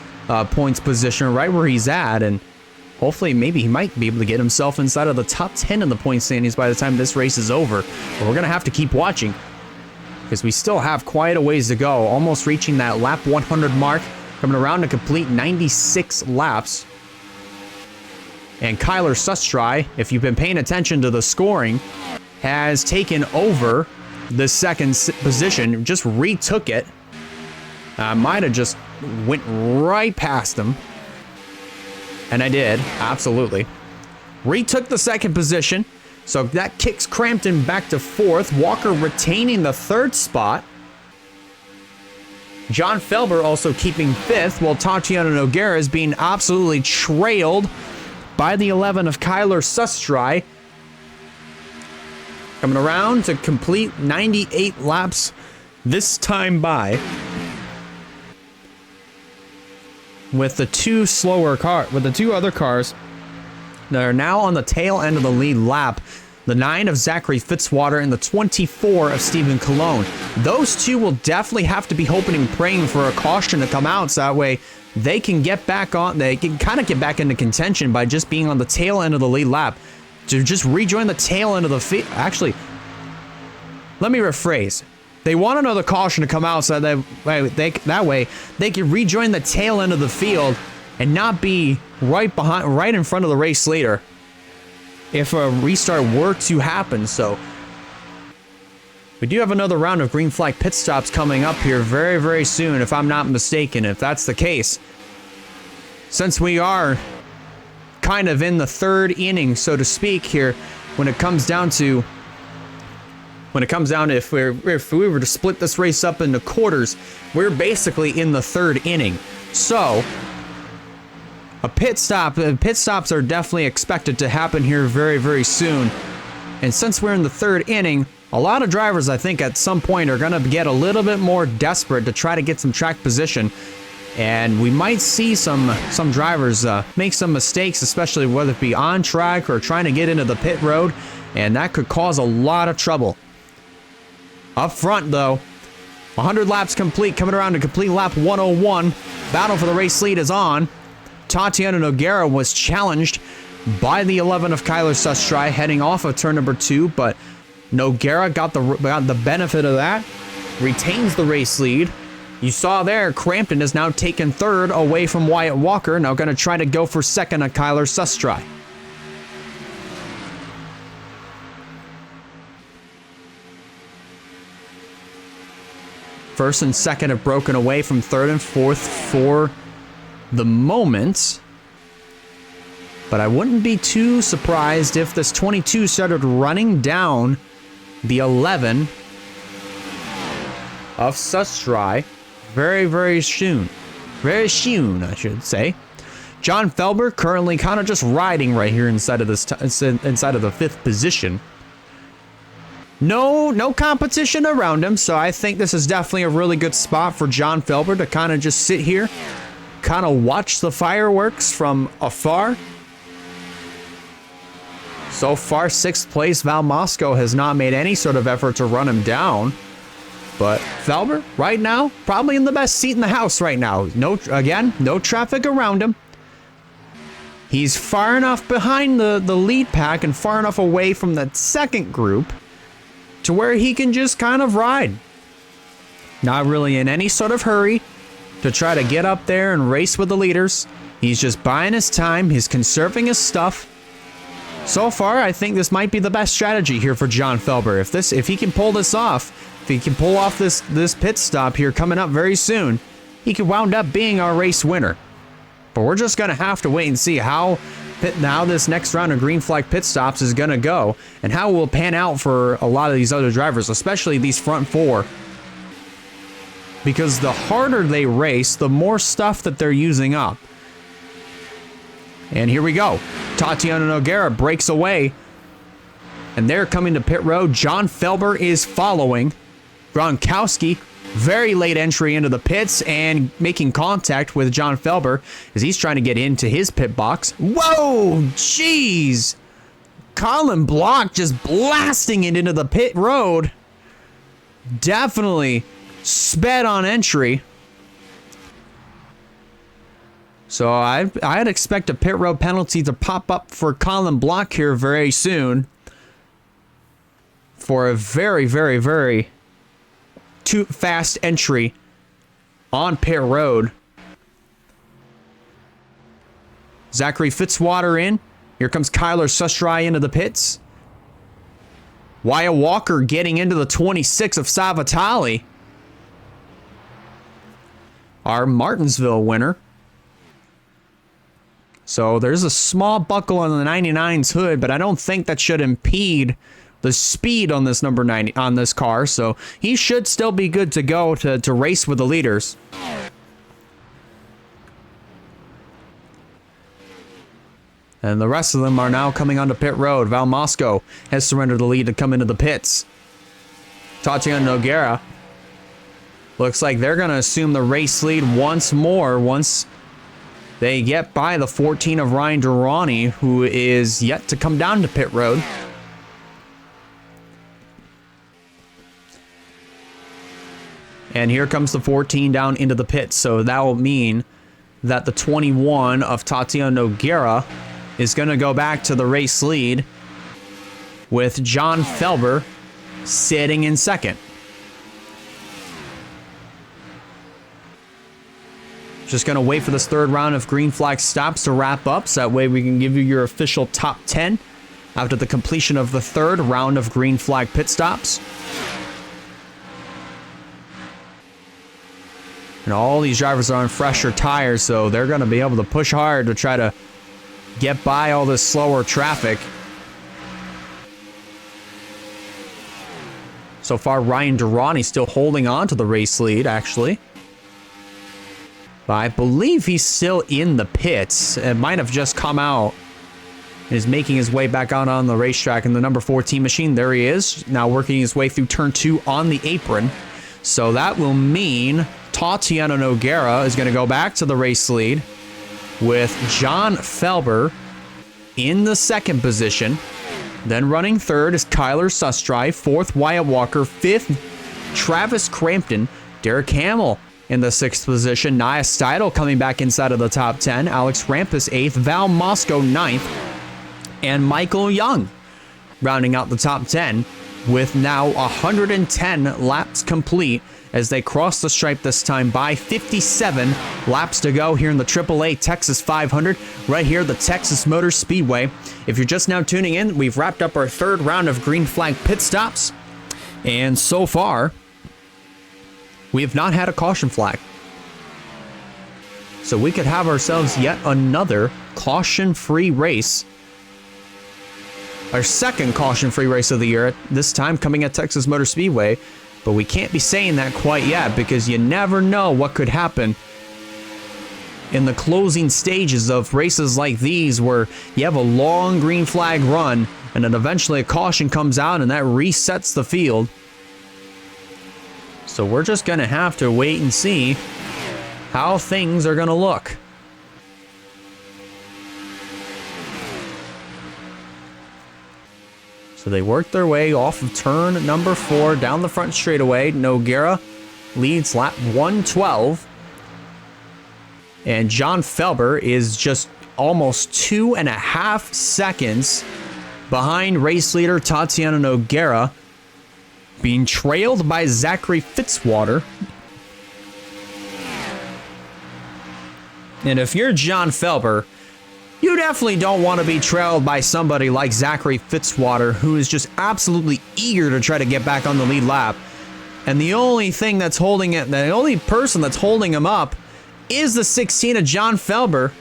points position right where he's at. And hopefully, maybe he might be able to get himself inside of the top 10 in the point standings by the time this race is over. But we're going to have to keep watching because we still have quite a ways to go. Almost reaching that lap 100 mark, coming around to complete 96 laps. And Kyler Sustry, if you've been paying attention to the scoring, has taken over the second position, just retook it. Might have just went right past him. And I did, absolutely. Retook the second position, so that kicks Crampton back to fourth. Walker retaining the third spot. John Felber also keeping fifth, while Tatiana Noguera is being absolutely trailed by the 11 of Kyler Sustry. Coming around to complete 98 laps this time by. With the two other cars that are now on the tail end of the lead lap, the 9 of Zachary Fitzwater and the 24 of Stephen Colon. Those two will definitely have to be hoping and praying for a caution to come out, so that way they can get back on. They can kind of get back into contention by just being on the tail end of the lead lap to just rejoin the tail end of the field. Actually, let me rephrase. They want another caution to come out so that way they can rejoin the tail end of the field and not be right in front of the race leader if a restart were to happen. So we do have another round of green flag pit stops coming up here very, very soon, if I'm not mistaken. If that's the case, since we are kind of in the third inning, so to speak, here, when it comes down to if we were to split this race up into quarters, we're basically in the third inning. So pit stops are definitely expected to happen here very, very soon. And since we're in the third inning, a lot of drivers, I think, at some point are going to get a little bit more desperate to try to get some track position. And we might see some drivers make some mistakes, especially whether it be on track or trying to get into the pit road. And that could cause a lot of trouble. Up front, though, 100 laps complete, coming around to complete lap 101. Battle for the race lead is on. Tatiana Noguera was challenged by the 11 of Kyler Sustry heading off of turn number 2, but Noguera got the benefit of that, retains the race lead. You saw there, Crampton is now taken third away from Wyatt Walker, now going to try to go for second on Kyler Sustry. First and second have broken away from third and fourth for the moment. But I wouldn't be too surprised if this 22 started running down the 11 of Sustry very, very soon. Very soon, I should say. John Felber currently kind of just riding right here inside of inside of the fifth position. No competition around him, so I think this is definitely a really good spot for John Felber to kind of just sit here, kind of watch the fireworks from afar. So far, 6th place, Val Mosco has not made any sort of effort to run him down. But Felber, right now, probably in the best seat in the house right now. No traffic around him. He's far enough behind the lead pack and far enough away from that second group to where he can just kind of ride. Not really in any sort of hurry to try to get up there and race with the leaders. He's just buying his time. He's conserving his stuff. So far, I think this might be the best strategy here for John Felber. If he can pull this off, if he can pull off this pit stop here coming up very soon, he could wound up being our race winner. But we're just going to have to wait and see how this next round of green flag pit stops is going to go, and how it will pan out for a lot of these other drivers, especially these front four. Because the harder they race, the more stuff that they're using up. And here we go. Tatiana Nogueira breaks away, and they're coming to pit road. John Felber is following. Gronkowski, very late entry into the pits and making contact with John Felber as he's trying to get into his pit box. Whoa, jeez. Colin Block just blasting it into the pit road. Definitely sped on entry. So I'd expect a pit road penalty to pop up for Colin Block here very soon. For a very, very, very too fast entry on pit road. Zachary Fitzwater in. Here comes Kyler Sustry into the pits. Wyatt Walker getting into the 26 of Savitali. Our Martinsville winner. So there's a small buckle on the 99's hood, but I don't think that should impede the speed on this number 90 on this car. So he should still be good to go to race with the leaders. And the rest of them are now coming onto pit road. Val Mosco has surrendered the lead to come into the pits. Tatiana Nogueira. Looks like they're going to assume the race lead once more once they get by the 14 of Ryan Durrani, who is yet to come down to pit road. And here comes the 14 down into the pits. So that will mean that the 21 of Tatiana Nogueira is going to go back to the race lead with John Felber sitting in second. Just going to wait for this third round of green flag stops to wrap up, so that way we can give you your official top 10 after the completion of the third round of green flag pit stops. And all these drivers are on fresher tires, so they're going to be able to push hard to try to get by all this slower traffic. So far, Ryan Durrani still holding on to the race lead, actually. But I believe he's still in the pits. It might have just come out and is making his way back out on the racetrack in the number 14 machine. There he is, now working his way through turn 2 on the apron. So that will mean Tatiana Nogueira is going to go back to the race lead with John Felber in the second position. Then running third is Kyler Sustry, fourth Wyatt Walker, fifth Travis Crampton, Derek Hamill in the sixth position, Nia Steidel coming back inside of the top 10, Alex Rampus eighth, Val Mosco ninth, and Michael Young rounding out the top 10 with now 110 laps complete as they cross the stripe this time by 57 laps to go here in the AAA Texas 500 right here at the Texas Motor Speedway. If you're just now tuning in, we've wrapped up our third round of green flag pit stops, and so far we have not had a caution flag. So we could have ourselves yet another caution-free race. Our second caution-free race of the year, this time coming at Texas Motor Speedway. But we can't be saying that quite yet because you never know what could happen in the closing stages of races like these where you have a long green flag run and then eventually a caution comes out and that resets the field. So we're just going to have to wait and see how things are going to look. So they work their way off of turn number 4 down the front straightaway. Nogueira leads lap 112. And John Felber is just almost 2.5 seconds behind race leader Tatiana Nogueira, being trailed by Zachary Fitzwater. And if you're John Felber, you definitely don't want to be trailed by somebody like Zachary Fitzwater, who is just absolutely eager to try to get back on the lead lap. And the only thing that's holding it, the only person that's holding him up is the 16 of John Felber.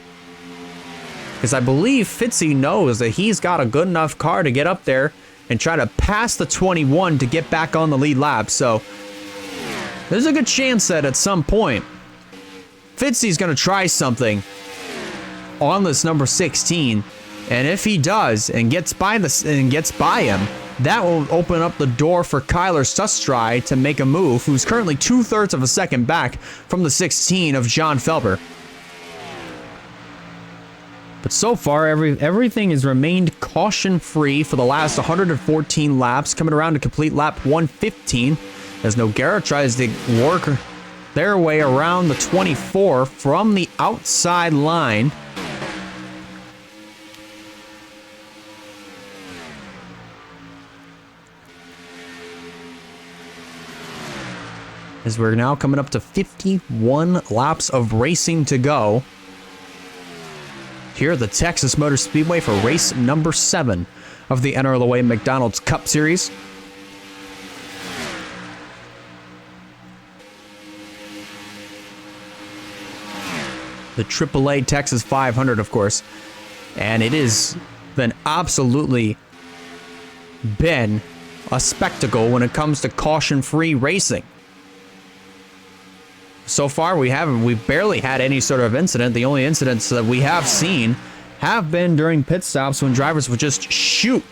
because I believe Fitzy knows that he's got a good enough car to get up there and try to pass the 21 to get back on the lead lap. So there's a good chance that at some point Fitzy's going to try something on this number 16, and if he does and gets by him, that will open up the door for Kyler Sustry to make a move, who's currently 2/3 of a second back from the 16 of John Felber. But so far, everything has remained caution-free for the last 114 laps, coming around to complete lap 115, as Nogueira tries to work their way around the 24 from the outside line. As we're now coming up to 51 laps of racing to go here at the Texas Motor Speedway for race number 7 of the NRLOA McDonald's Cup Series. The AAA Texas 500, of course. And it has been absolutely been a spectacle when it comes to caution-free racing. So far, we've barely had any sort of incident. The only incidents that we have seen have been during pit stops when drivers would just shoot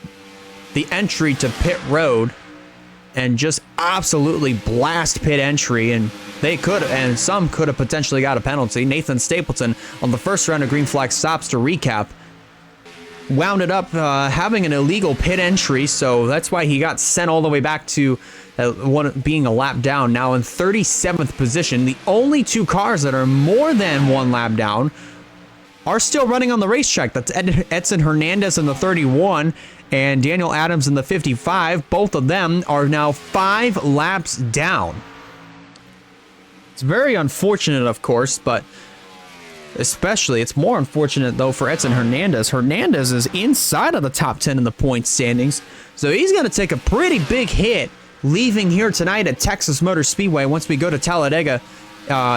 the entry to pit road and just absolutely blast pit entry, and some could have potentially got a penalty. Nathan Stapleton on the first round of green flag stops, to recap, wound up having an illegal pit entry, so that's why he got sent all the way back to being a lap down. Now in 37th position, the only two cars that are more than one lap down are still running on the racetrack. That's Edson Hernandez in the 31 and Daniel Adams in the 55. Both of them are now 5 laps down. It's very unfortunate, of course, but especially it's more unfortunate though for Edson Hernandez. Hernandez is inside of the top 10 in the point standings, so he's going to take a pretty big hit leaving here tonight at Texas Motor Speedway. Once we go to Talladega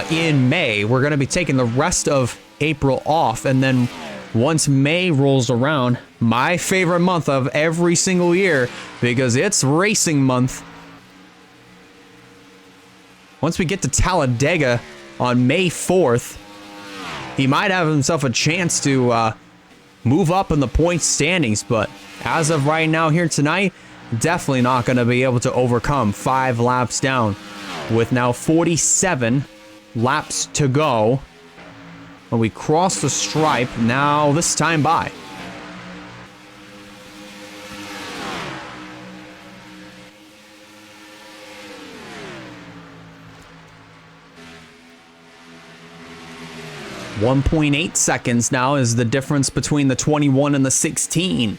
in May, we're going to be taking the rest of April off, and then once May rolls around, my favorite month of every single year, because it's racing month, once we get to Talladega on May 4th, he might have himself a chance to move up in the points standings, but as of right now here tonight, definitely not going to be able to overcome 5 laps down, with now 47 laps to go when we cross the stripe now this time by. .8 seconds now is the difference between the 21 and the 16.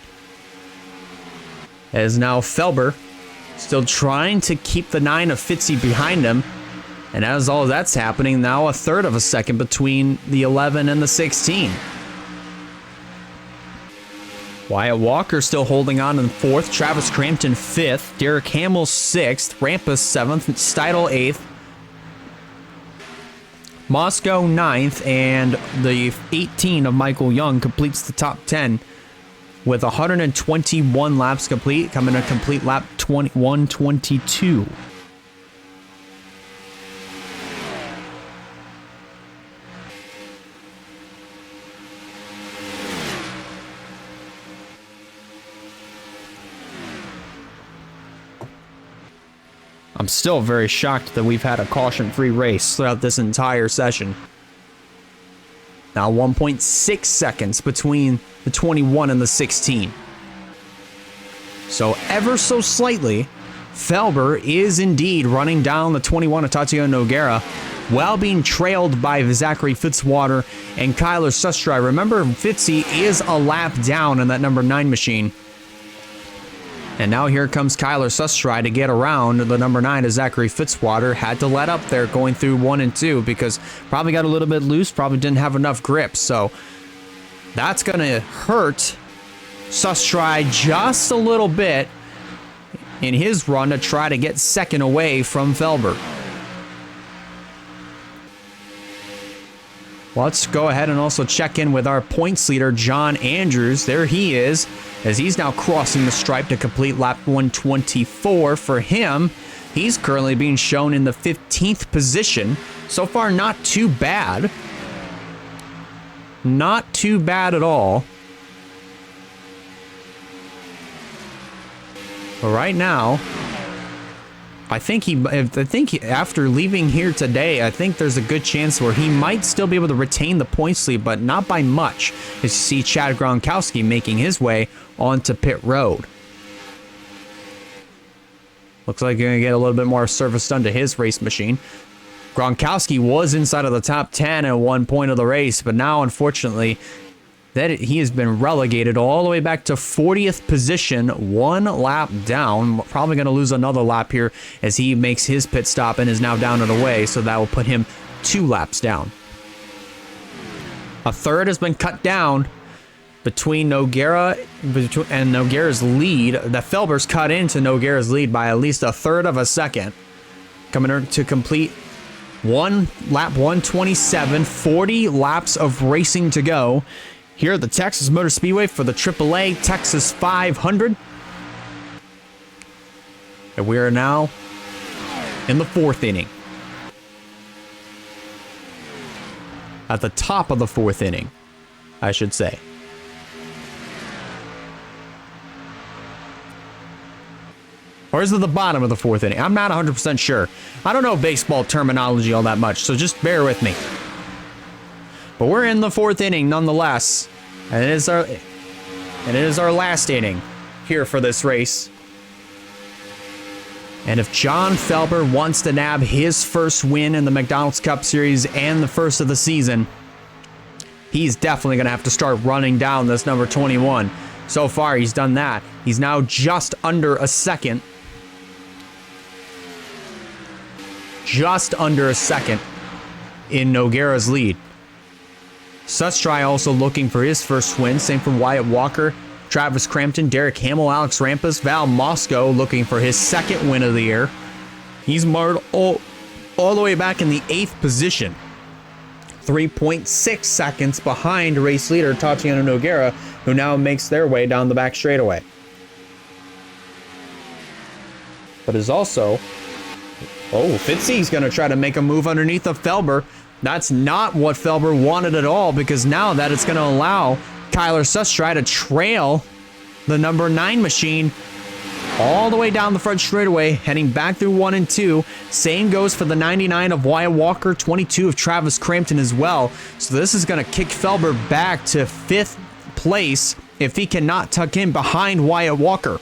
As now Felber still trying to keep the 9 of Fitzy behind him. And as all that's happening, now 1/3 of a second between the 11 and the 16. Wyatt Walker still holding on in 4th. Travis Crampton 5th. Derek Hamill 6th. Rampus 7th. Steidel 8th. Moscow 9th. And the 18 of Michael Young completes the top 10 with 121 laps complete, coming to complete lap 122. I'm still very shocked that we've had a caution-free race throughout this entire session. Now 1.6 seconds between the 21 and the 16. So ever so slightly, Felber is indeed running down the 21 of Tatiana Nogueira, while being trailed by Zachary Fitzwater and Kyler Sustry. Remember, Fitzy is a lap down in that number 9 machine. And now here comes Kyler Sustry to get around the number 9 of Zachary Fitzwater. Had to let up there going through 1 and 2 because probably got a little bit loose, probably didn't have enough grip. So that's going to hurt Sustry just a little bit in his run to try to get second away from Felber. Let's go ahead and also check in with our points leader, John Andrews. There he is, as he's now crossing the stripe to complete lap 124. For him, he's currently being shown in the 15th position. So far, not too bad. Not too bad at all. But right now, I think after leaving here today, I think there's a good chance where he might still be able to retain the points lead, but not by much. As you see Chad Gronkowski making his way onto pit road. Looks like you're going to get a little bit more service done to his race machine. Gronkowski was inside of the top 10 at one point of the race, but now, unfortunately, he has been relegated all the way back to 40th position, one lap down. Probably going to lose another lap here as he makes his pit stop and is now down and away, so that will put him 2 laps down. A third has been cut down between Nogueira and Nogueira's lead. The Felber's cut into Nogueira's lead by at least a third of a second. Coming to complete lap 127, 40 laps of racing to go here at the Texas Motor Speedway for the AAA Texas 500. And we are now in the 4th inning. At the top of the 4th inning, I should say. Or is it the bottom of the 4th inning? I'm not 100% sure. I don't know baseball terminology all that much, so just bear with me. But we're in the 4th inning nonetheless. And it is our last inning here for this race. And if John Felber wants to nab his first win in the McDonald's Cup Series and the first of the season, he's definitely going to have to start running down this number 21. So far, he's done that. He's now just under a second. Just under a second in Nogueira's lead. Sustry also looking for his first win. Same for Wyatt Walker, Travis Crampton, Derek Hamill, Alex Rampas, Val Mosco looking for his second win of the year. He's marred all the way back in the 8th position. 3.6 seconds behind race leader Tatiana Nogueira, who now makes their way down the back straightaway. But is also... Oh, Fitzy's going to try to make a move underneath of Felber. That's not what Felber wanted at all, because now that it's going to allow Kyler Sustry to trail the number 9 machine all the way down the front straightaway, heading back through 1 and 2. Same goes for the 99 of Wyatt Walker, 22 of Travis Crampton as well. So this is going to kick Felber back to 5th place if he cannot tuck in behind Wyatt Walker.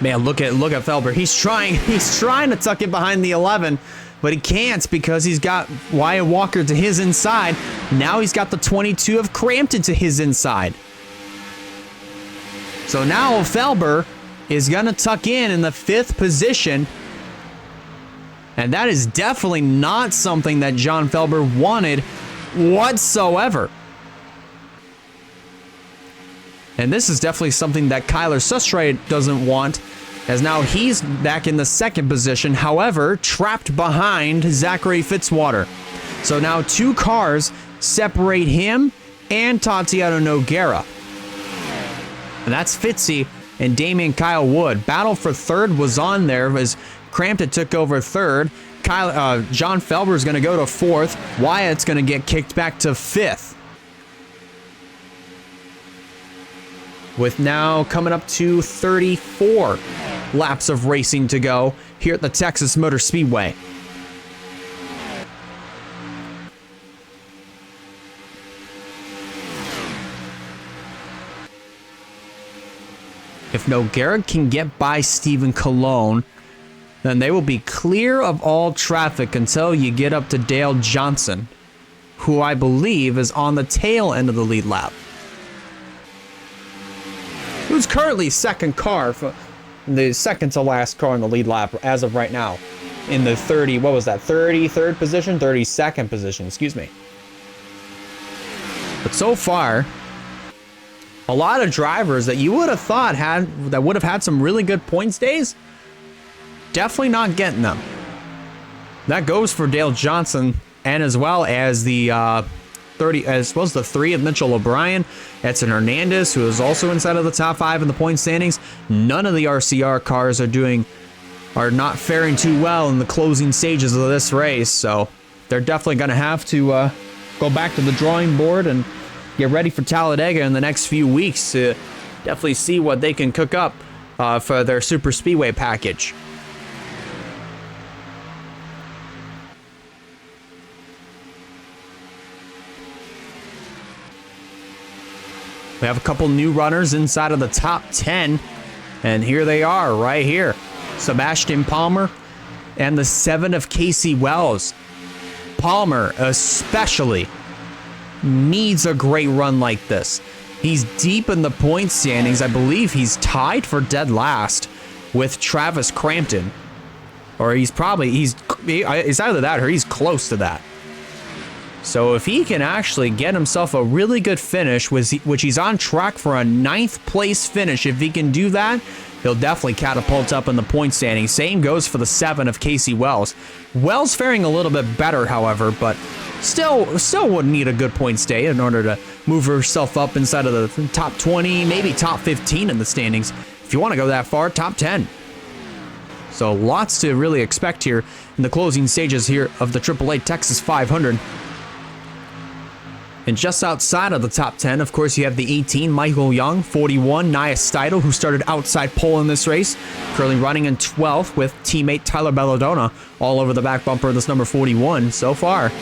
Man, look at Felber. He's trying to tuck it behind the 11, but he can't because he's got Wyatt Walker to his inside. Now he's got the 22 of Crampton to his inside. So now Felber is going to tuck in the 5th position. And that is definitely not something that John Felber wanted whatsoever. And this is definitely something that Kyler Sustry doesn't want, as now he's back in the 2nd position, however, trapped behind Zachary Fitzwater. So now 2 cars separate him and Tatiana Nogueira. And that's Fitzy and Damian Kyle Wood. Battle for 3rd was on there as Crampton took over 3rd. John Felber is going to go to 4th. Wyatt's going to get kicked back to 5th. With now coming up to 34 laps of racing to go here at the Texas Motor Speedway. If Nogueira can get by Stephen Colon, then they will be clear of all traffic until you get up to Dale Johnson, who I believe is on the tail end of the lead lap. Who's currently the second to last car in the lead lap as of right now. In the 33rd position? 32nd position, excuse me. But so far, a lot of drivers that you would have thought would have had some really good points days, definitely not getting them. That goes for Dale Johnson and as well as the 30, as well as the 3 of Mitchell O'Brien, Edson Hernandez, who is also inside of the top 5 in the point standings. None of the RCR cars are not faring too well in the closing stages of this race, so they're definitely going to have to go back to the drawing board and get ready for Talladega in the next few weeks to definitely see what they can cook up for their super speedway package. We have a couple new runners inside of the top 10, and here they are right here. Sebastian Palmer and the 7 of Casey Wells. Palmer especially needs a great run like this. He's deep in the point standings. I believe he's tied for dead last with Travis Crampton. Or he's either that or he's close to that. So if he can actually get himself a really good finish, which he's on track for a 9th place finish, if he can do that, he'll definitely catapult up in the point standing. Same goes for the 7 of Casey Wells. Wells faring a little bit better, however, but still would need a good point stay in order to move herself up inside of the top 20, maybe top 15 in the standings. If you want to go that far, top 10. So lots to really expect here in the closing stages here of the AAA Texas 500. And just outside of the top 10, of course, you have the 18, Michael Young, 41, Nia Steidel, who started outside pole in this race, currently running in 12th with teammate Tyler Belladonna all over the back bumper of this number 41 so far.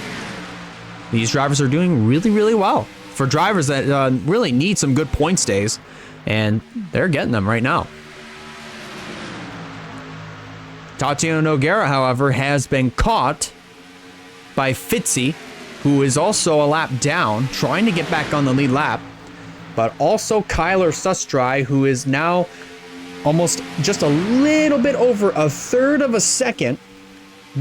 These drivers are doing really, really well for drivers that really need some good point stays, and they're getting them right now. Tatiana Nogueira, however, has been caught by Fitzy, who is also a lap down, trying to get back on the lead lap, but also Kyler Sustry, who is now almost just a little bit over a third of a second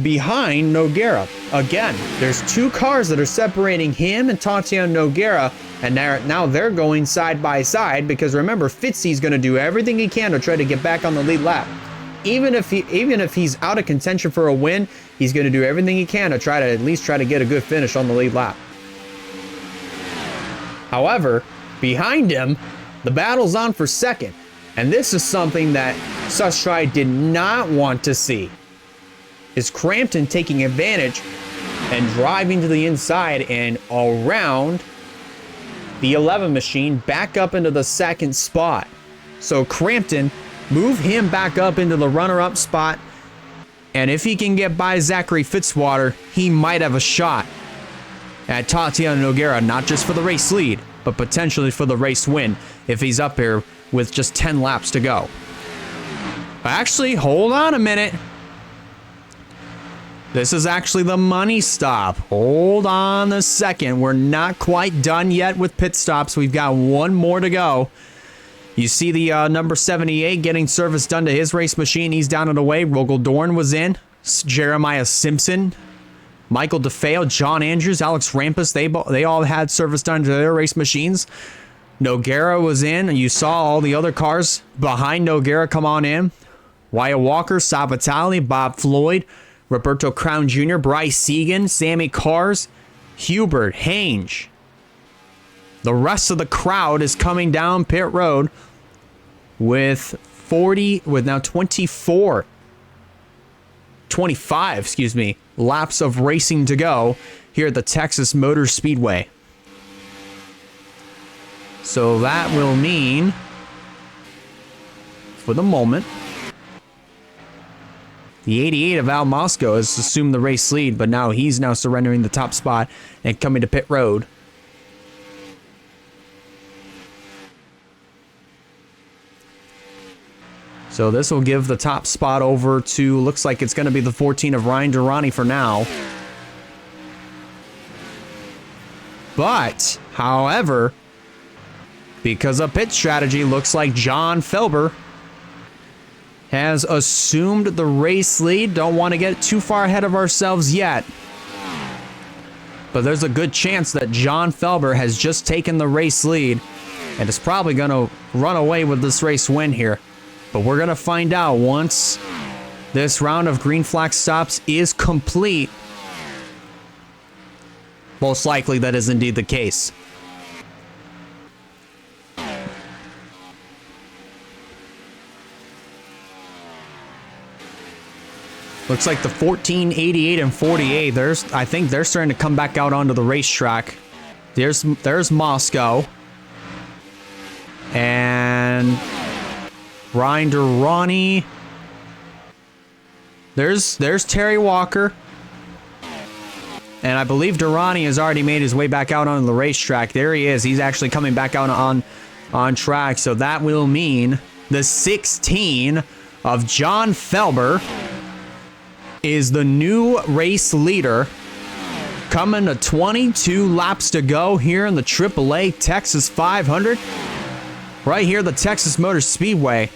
behind Nogueira. Again, there's 2 cars that are separating him and Tatiana Nogueira, and now they're going side by side because remember, Fitzy's going to do everything he can to try to get back on the lead lap. Even if he's out of contention for a win, he's going to do everything he can to at least try to get a good finish on the lead lap. However, behind him, the battle's on for second, and this is something that Sustry did not want to see. Is Crampton taking advantage and driving to the inside and around the 11 machine back up into the second spot. So Crampton move him back up into the runner-up spot, and if he can get by Zachary Fitzwater, he might have a shot at Tatiana Nogueira, not just for the race lead, but potentially for the race win if he's up here with just 10 laps to go. Actually, hold on a minute. This is actually the money stop. Hold on a second. We're not quite done yet with pit stops. We've got one more to go. You see the number 78 getting service done to his race machine. He's down and away. Rogel Dorn was in. Jeremiah Simpson, Michael DeFeo, John Andrews, Alex Rampus. They all had service done to their race machines. Nogueira was in, and you saw all the other cars behind Nogueira come on in. Wyatt Walker, Sal Vitale, Bob Floyd, Roberto Crown Jr., Bryce Segan, Sammy Cars, Hubert, Hange. The rest of the crowd is coming down pit road with 25 laps of racing to go here at the Texas Motor Speedway. So that will mean, for the moment, the 88 of Al Mosco has assumed the race lead, but now he's surrendering the top spot and coming to pit road. So this will give the top spot over to, looks like it's going to be the 14 of Ryan Durrani for now. But, however, because of pit strategy, looks like John Felber has assumed the race lead. Don't want to get too far ahead of ourselves yet. But there's a good chance that John Felber has just taken the race lead and is probably going to run away with this race win here. But we're going to find out once this round of green flag stops is complete. most likely that is indeed the case. Looks like the 14, 88, and 48, I think they're starting to come back out onto the racetrack. There's Moscow. And Ryan Durrani. There's Terry Walker. And I believe Durrani has already made his way back out on the racetrack. There he is. He's actually coming back out on track. So that will mean the 16 of John Felber is the new race leader. Coming to 22 laps to go here in the AAA Texas 500. Right here, the Texas Motor Speedway.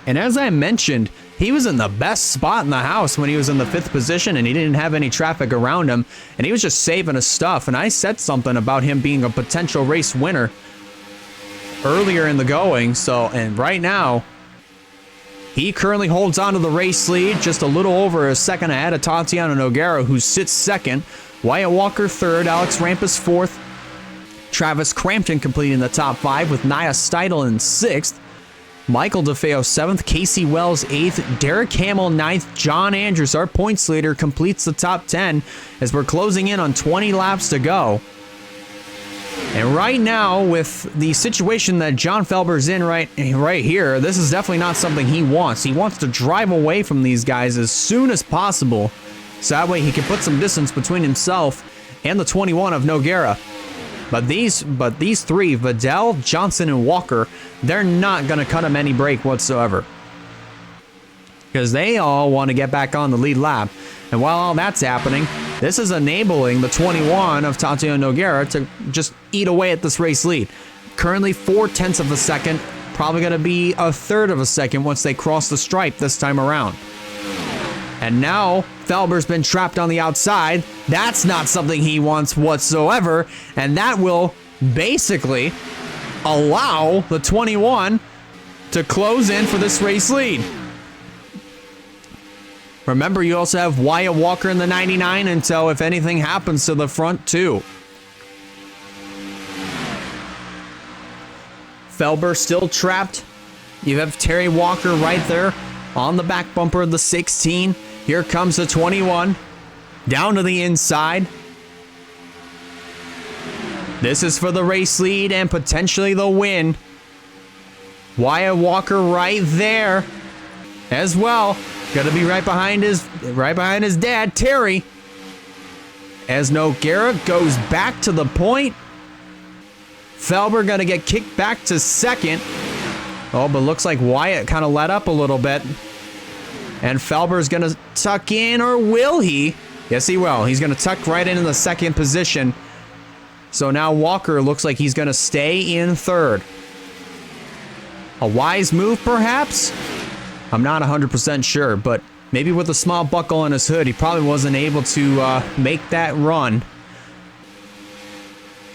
And as I mentioned, he was in the best spot in the house when he was in the 5th position and he didn't have any traffic around him. And he was just saving his stuff. And I said something about him being a potential race winner earlier in the going. So, and right now, he currently holds on to the race lead, just a little over a second ahead of Tatiana Nogueira, who sits second. Wyatt Walker third, Alex Rampus fourth. Travis Crampton completing the top 5 with Nia Steidel in 6th. Michael DeFeo 7th, Casey Wells 8th, Derek Hamill 9th, John Andrews, our points leader, completes the top 10 as we're closing in on 20 laps to go. And right now, with the situation that John Felber's in right here, this is definitely not something he wants. He wants to drive away from these guys as soon as possible, so that way he can put some distance between himself and the 21 of Nogueira. But these three, Vidal, Johnson, and Walker, they're not going to cut him any break whatsoever, because they all want to get back on the lead lap. And while all that's happening, this is enabling the 21 of Tatiana Nogueira to just eat away at this race lead. Currently 0.4 of a second, probably going to be 1/3 of a second once they cross the stripe this time around. And now Felber's been trapped on the outside. That's not something he wants whatsoever, and that will basically allow the 21 to close in for this race lead. Remember, you also have Wyatt Walker in the 99 until if anything happens to the front too. Felber still trapped. You have Terry Walker right there on the back bumper of the 16. Here comes the 21. Down to the inside. This is for the race lead and potentially the win. Wyatt Walker right there as well. Gonna be right behind his dad, Terry. As Nogueira goes back to the point. Felber gonna get kicked back to second. Oh, but looks like Wyatt kind of let up a little bit. And Felber's gonna tuck in, or will he? Yes, he will. He's gonna tuck right into the second position. So now Walker looks like he's gonna stay in third. A wise move, perhaps? I'm not 100% sure, but maybe with a small buckle on his hood, he probably wasn't able to make that run.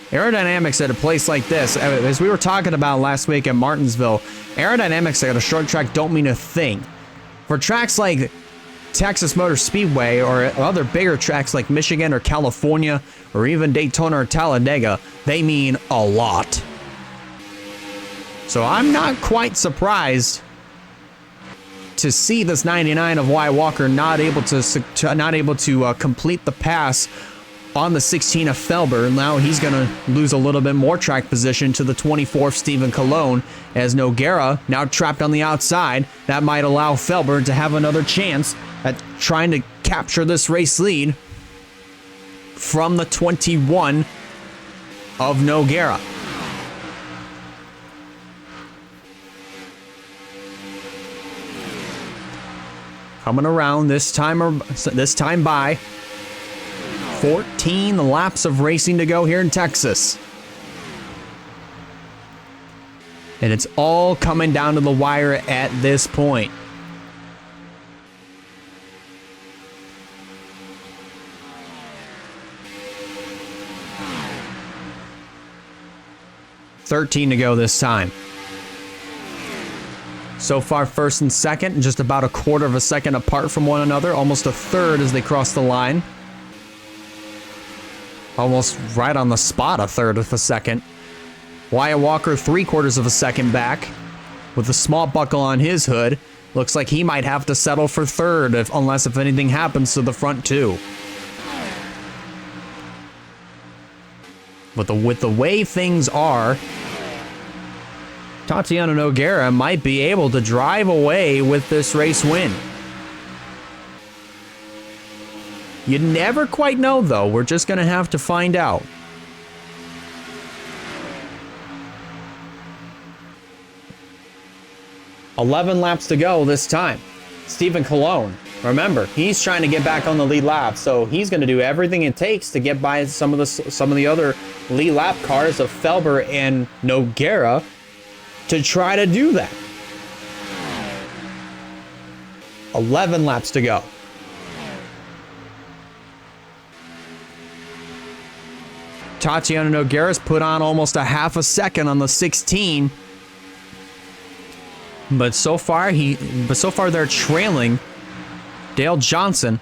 Aerodynamics at a place like this, as we were talking about last week at Martinsville, aerodynamics at a short track don't mean a thing. For tracks like Texas Motor Speedway or other bigger tracks like Michigan or California or even Daytona or Talladega, they mean a lot. So I'm not quite surprised to see this 99 of Wyatt Walker not able to complete the pass on the 16 of Felber. Now he's going to lose a little bit more track position to the 24th Stephen Colon, as Nogueira now trapped on the outside. That might allow Felber to have another chance at trying to capture this race lead from the 21 of Nogueira. Coming around this time by 14 laps of racing to go here in Texas. And it's all coming down to the wire at this point. $13 to go this time. So far, first and second, just about 1/4 of a second apart from one another, almost 1/3 as they cross the line. almost right on the spot, a third of a second. Wyatt Walker 3/4 of a second back with a small buckle on his hood. Looks like he might have to settle for third unless if anything happens to the front two. But with the way things are, Tatiana Nogueira might be able to drive away with this race win. You never quite know, though. We're just going to have to find out. "11 laps to go this time. Stephen Colon, remember, he's trying to get back on the lead lap, so he's going to do everything it takes to get by some of the other lead lap cars of Felber and Nogueira to try to do that. 11 laps to go. Tatiana Nogueira's put on almost a half a second on the 16. But so far they're trailing Dale Johnson,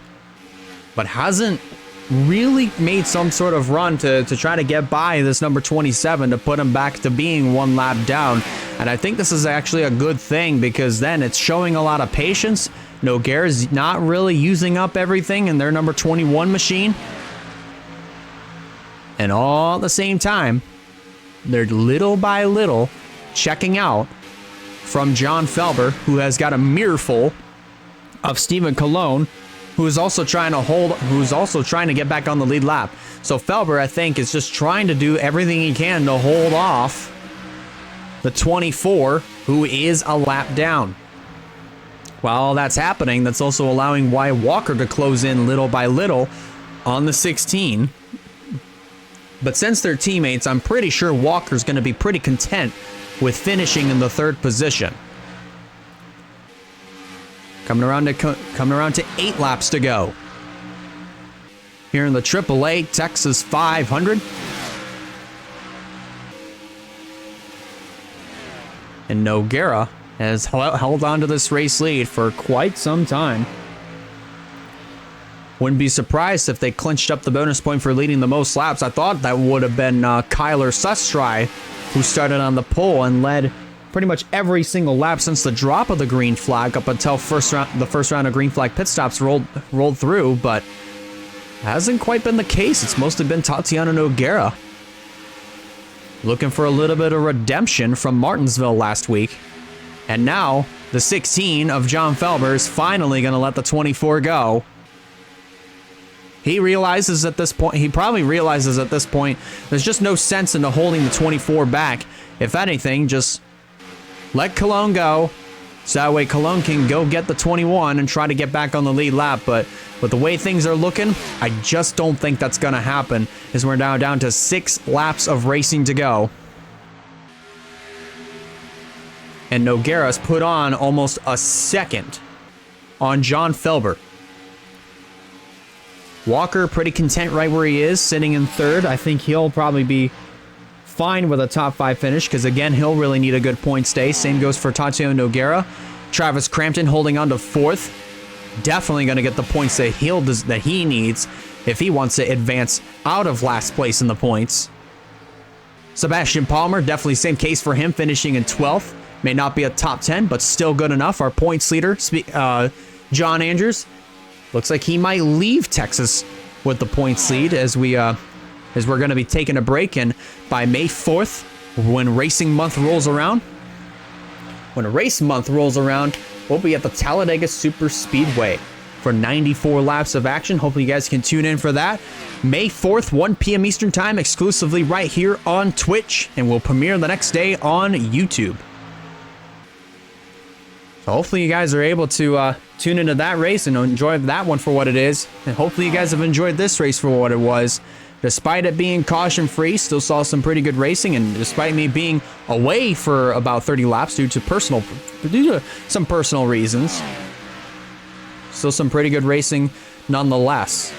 but hasn't really made some sort of run to try to get by this number 27 to put him back to being one lap down. And I think this is actually a good thing because then it's showing a lot of patience. Nogueira's not really using up everything in their number 21 machine. And all at the same time, they're little by little checking out from John Felber, who has got a mirror full of Stephen Colon, who is also trying to get back on the lead lap. So Felber, I think, is just trying to do everything he can to hold off the 24, who is a lap down. While all that's happening, that's also allowing Wyatt Walker to close in little by little on the 16. But since they're teammates, I'm pretty sure Walker's going to be pretty content with finishing in the third position. Coming around to 8 laps to go. Here in the AAA Texas 500. And Nogueira has held on to this race lead for quite some time. Wouldn't be surprised if they clinched up the bonus point for leading the most laps. I thought that would have been Kyler Sustry, who started on the pole and led pretty much every single lap since the drop of the green flag up until the first round of green flag pit stops rolled through, but hasn't quite been the case. It's mostly been Tatiana Nogueira looking for a little bit of redemption from Martinsville last week. And now the 16 of John Felber is finally going to let the 24 go. He probably realizes at this point, there's just no sense into holding the 24 back. If anything, just let Colon go, so that way Colon can go get the 21 and try to get back on the lead lap. But with the way things are looking, I just don't think that's going to happen, as we're now down to 6 laps of racing to go. And Nogueira's put on almost a second on John Felber. Walker pretty content right where he is, sitting in third. I think he'll probably be fine with a top 5 finish because, again, he'll really need a good point stay. Same goes for Tatiana Nogueira. Travis Crampton holding on to 4th. Definitely going to get the points that he needs if he wants to advance out of last place in the points. Sebastian Palmer, definitely same case for him, finishing in 12th. May not be a top 10, but still good enough. Our points leader, John Andrews, looks like he might leave Texas with the points lead as we're going to be taking a break. And by May 4th, when race month rolls around, we'll be at the Talladega Super Speedway for 94 laps of action. Hopefully you guys can tune in for that. May 4th, 1 p.m. Eastern Time, exclusively right here on Twitch, and will premiere the next day on YouTube. So hopefully you guys are able to tune into that race and enjoy that one for what it is. And hopefully you guys have enjoyed this race for what it was. Despite it being caution-free, still saw some pretty good racing, and despite me being away for about 30 laps due to some personal reasons, still some pretty good racing nonetheless.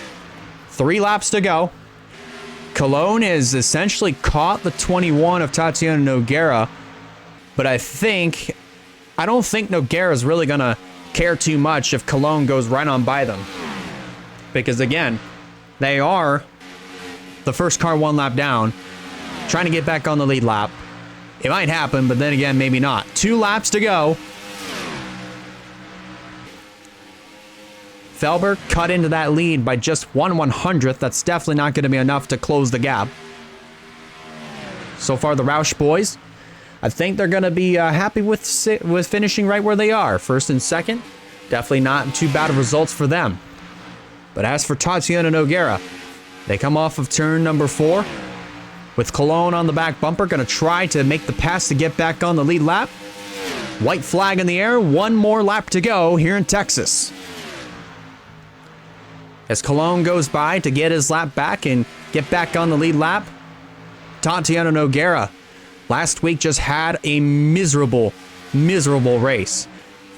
3 laps to go. Colon has essentially caught the 21 of Tatiana Nogueira, but I don't think Nogueira is really going to care too much if Colon goes right on by them. Because again, they are the first car one lap down, trying to get back on the lead lap. It might happen, but then again, maybe not. 2 laps to go. Felber cut into that lead by just 1/100th. That's definitely not going to be enough to close the gap. So far, the Roush boys, I think they're going to be happy with finishing right where they are. First and second, definitely not too bad of results for them. But as for Tatiana Nogueira, they come off of turn number 4 with Cologne on the back bumper, going to try to make the pass to get back on the lead lap. White flag in the air, 1 more lap to go here in Texas. As Cologne goes by to get his lap back and get back on the lead lap, Tatiana Nogueira last week just had a miserable race.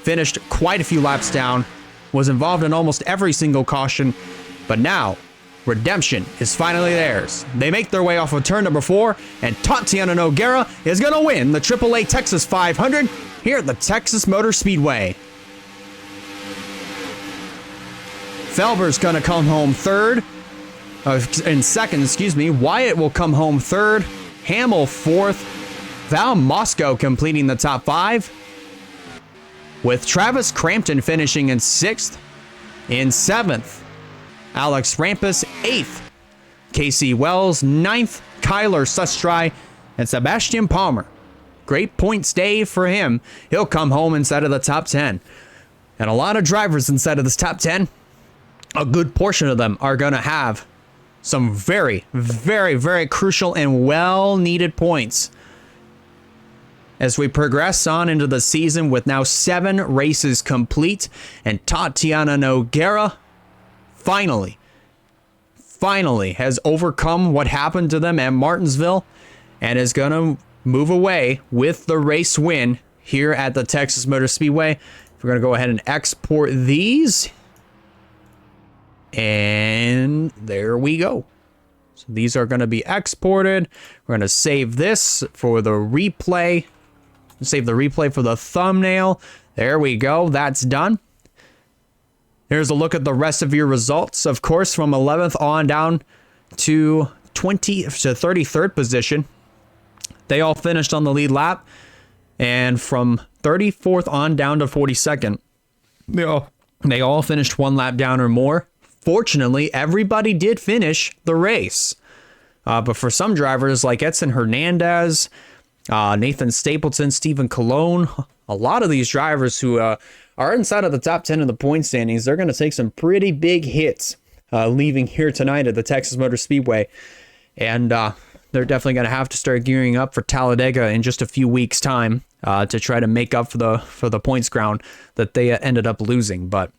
Finished quite a few laps down, was involved in almost every single caution, but now redemption is finally theirs. They make their way off of turn number 4, and Tatiana Nogueira is going to win the AAA Texas 500 here at the Texas Motor Speedway. Felber's going to come home second. Wyatt will come home third. Hamill 4th. Val Moscow completing the top 5. With Travis Crampton finishing in 6th. In 7th, Alex Rampus 8th. Casey Wells 9th. Kyler Sustry and Sebastian Palmer. Great points day for him. He'll come home inside of the top 10. And a lot of drivers inside of this top 10. A good portion of them are going to have some very, very, very crucial and well-needed points as we progress on into the season with now 7 races complete, and Tatiana Nogueira finally has overcome what happened to them at Martinsville and is going to move away with the race win here at the Texas Motor Speedway. We're going to go ahead and export these. And there we go. So these are going to be exported. We're going to save this for the replay. Save the replay for the thumbnail. There we go. That's done. Here's a look at the rest of your results. Of course, from 11th on down to 33rd position. They all finished on the lead lap. And from 34th on down to 42nd, they all finished 1 lap down or more. Fortunately, everybody did finish the race. But for some drivers like Edson Hernandez, Nathan Stapleton, Stephen Cologne, a lot of these drivers who are inside of the top 10 of the point standings, they're going to take some pretty big hits leaving here tonight at the Texas Motor Speedway. And they're definitely going to have to start gearing up for Talladega in just a few weeks' time to try to make up for the points ground that they ended up losing. But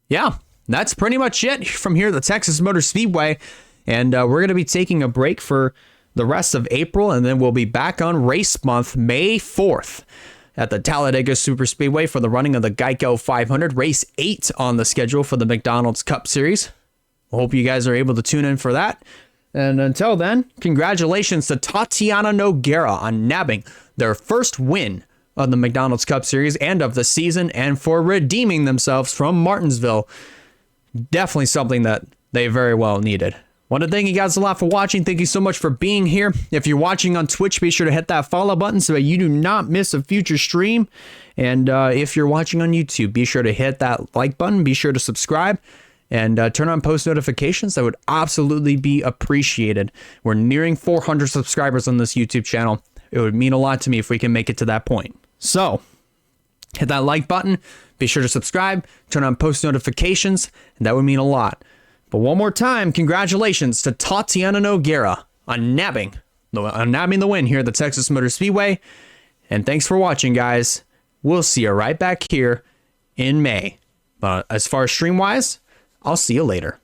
yeah, that's pretty much it from here at the Texas Motor Speedway. And we're going to be taking a break for the rest of April, and then we'll be back on race month, May 4th, at the Talladega Super Speedway for the running of the Geico 500, race 8 on the schedule for the McDonald's Cup Series. I hope you guys are able to tune in for that. And until then, congratulations to Tatiana Nogueira on nabbing their first win of the McDonald's Cup Series and of the season, and for redeeming themselves from Martinsville. Definitely something that they very well needed. Want to thank you guys a lot for watching. Thank you so much for being here. If you're watching on Twitch, be sure to hit that follow button so that you do not miss a future stream. And if you're watching on YouTube, be sure to hit that like button. Be sure to subscribe and turn on post notifications. That would absolutely be appreciated. We're nearing 400 subscribers on this YouTube channel. It would mean a lot to me if we can make it to that point. So hit that like button. Be sure to subscribe, turn on post notifications, and that would mean a lot. But one more time, congratulations to Tatiana Nogueira on nabbing the win here at the Texas Motor Speedway. And thanks for watching, guys. We'll see you right back here in May. But as far as stream-wise, I'll see you later.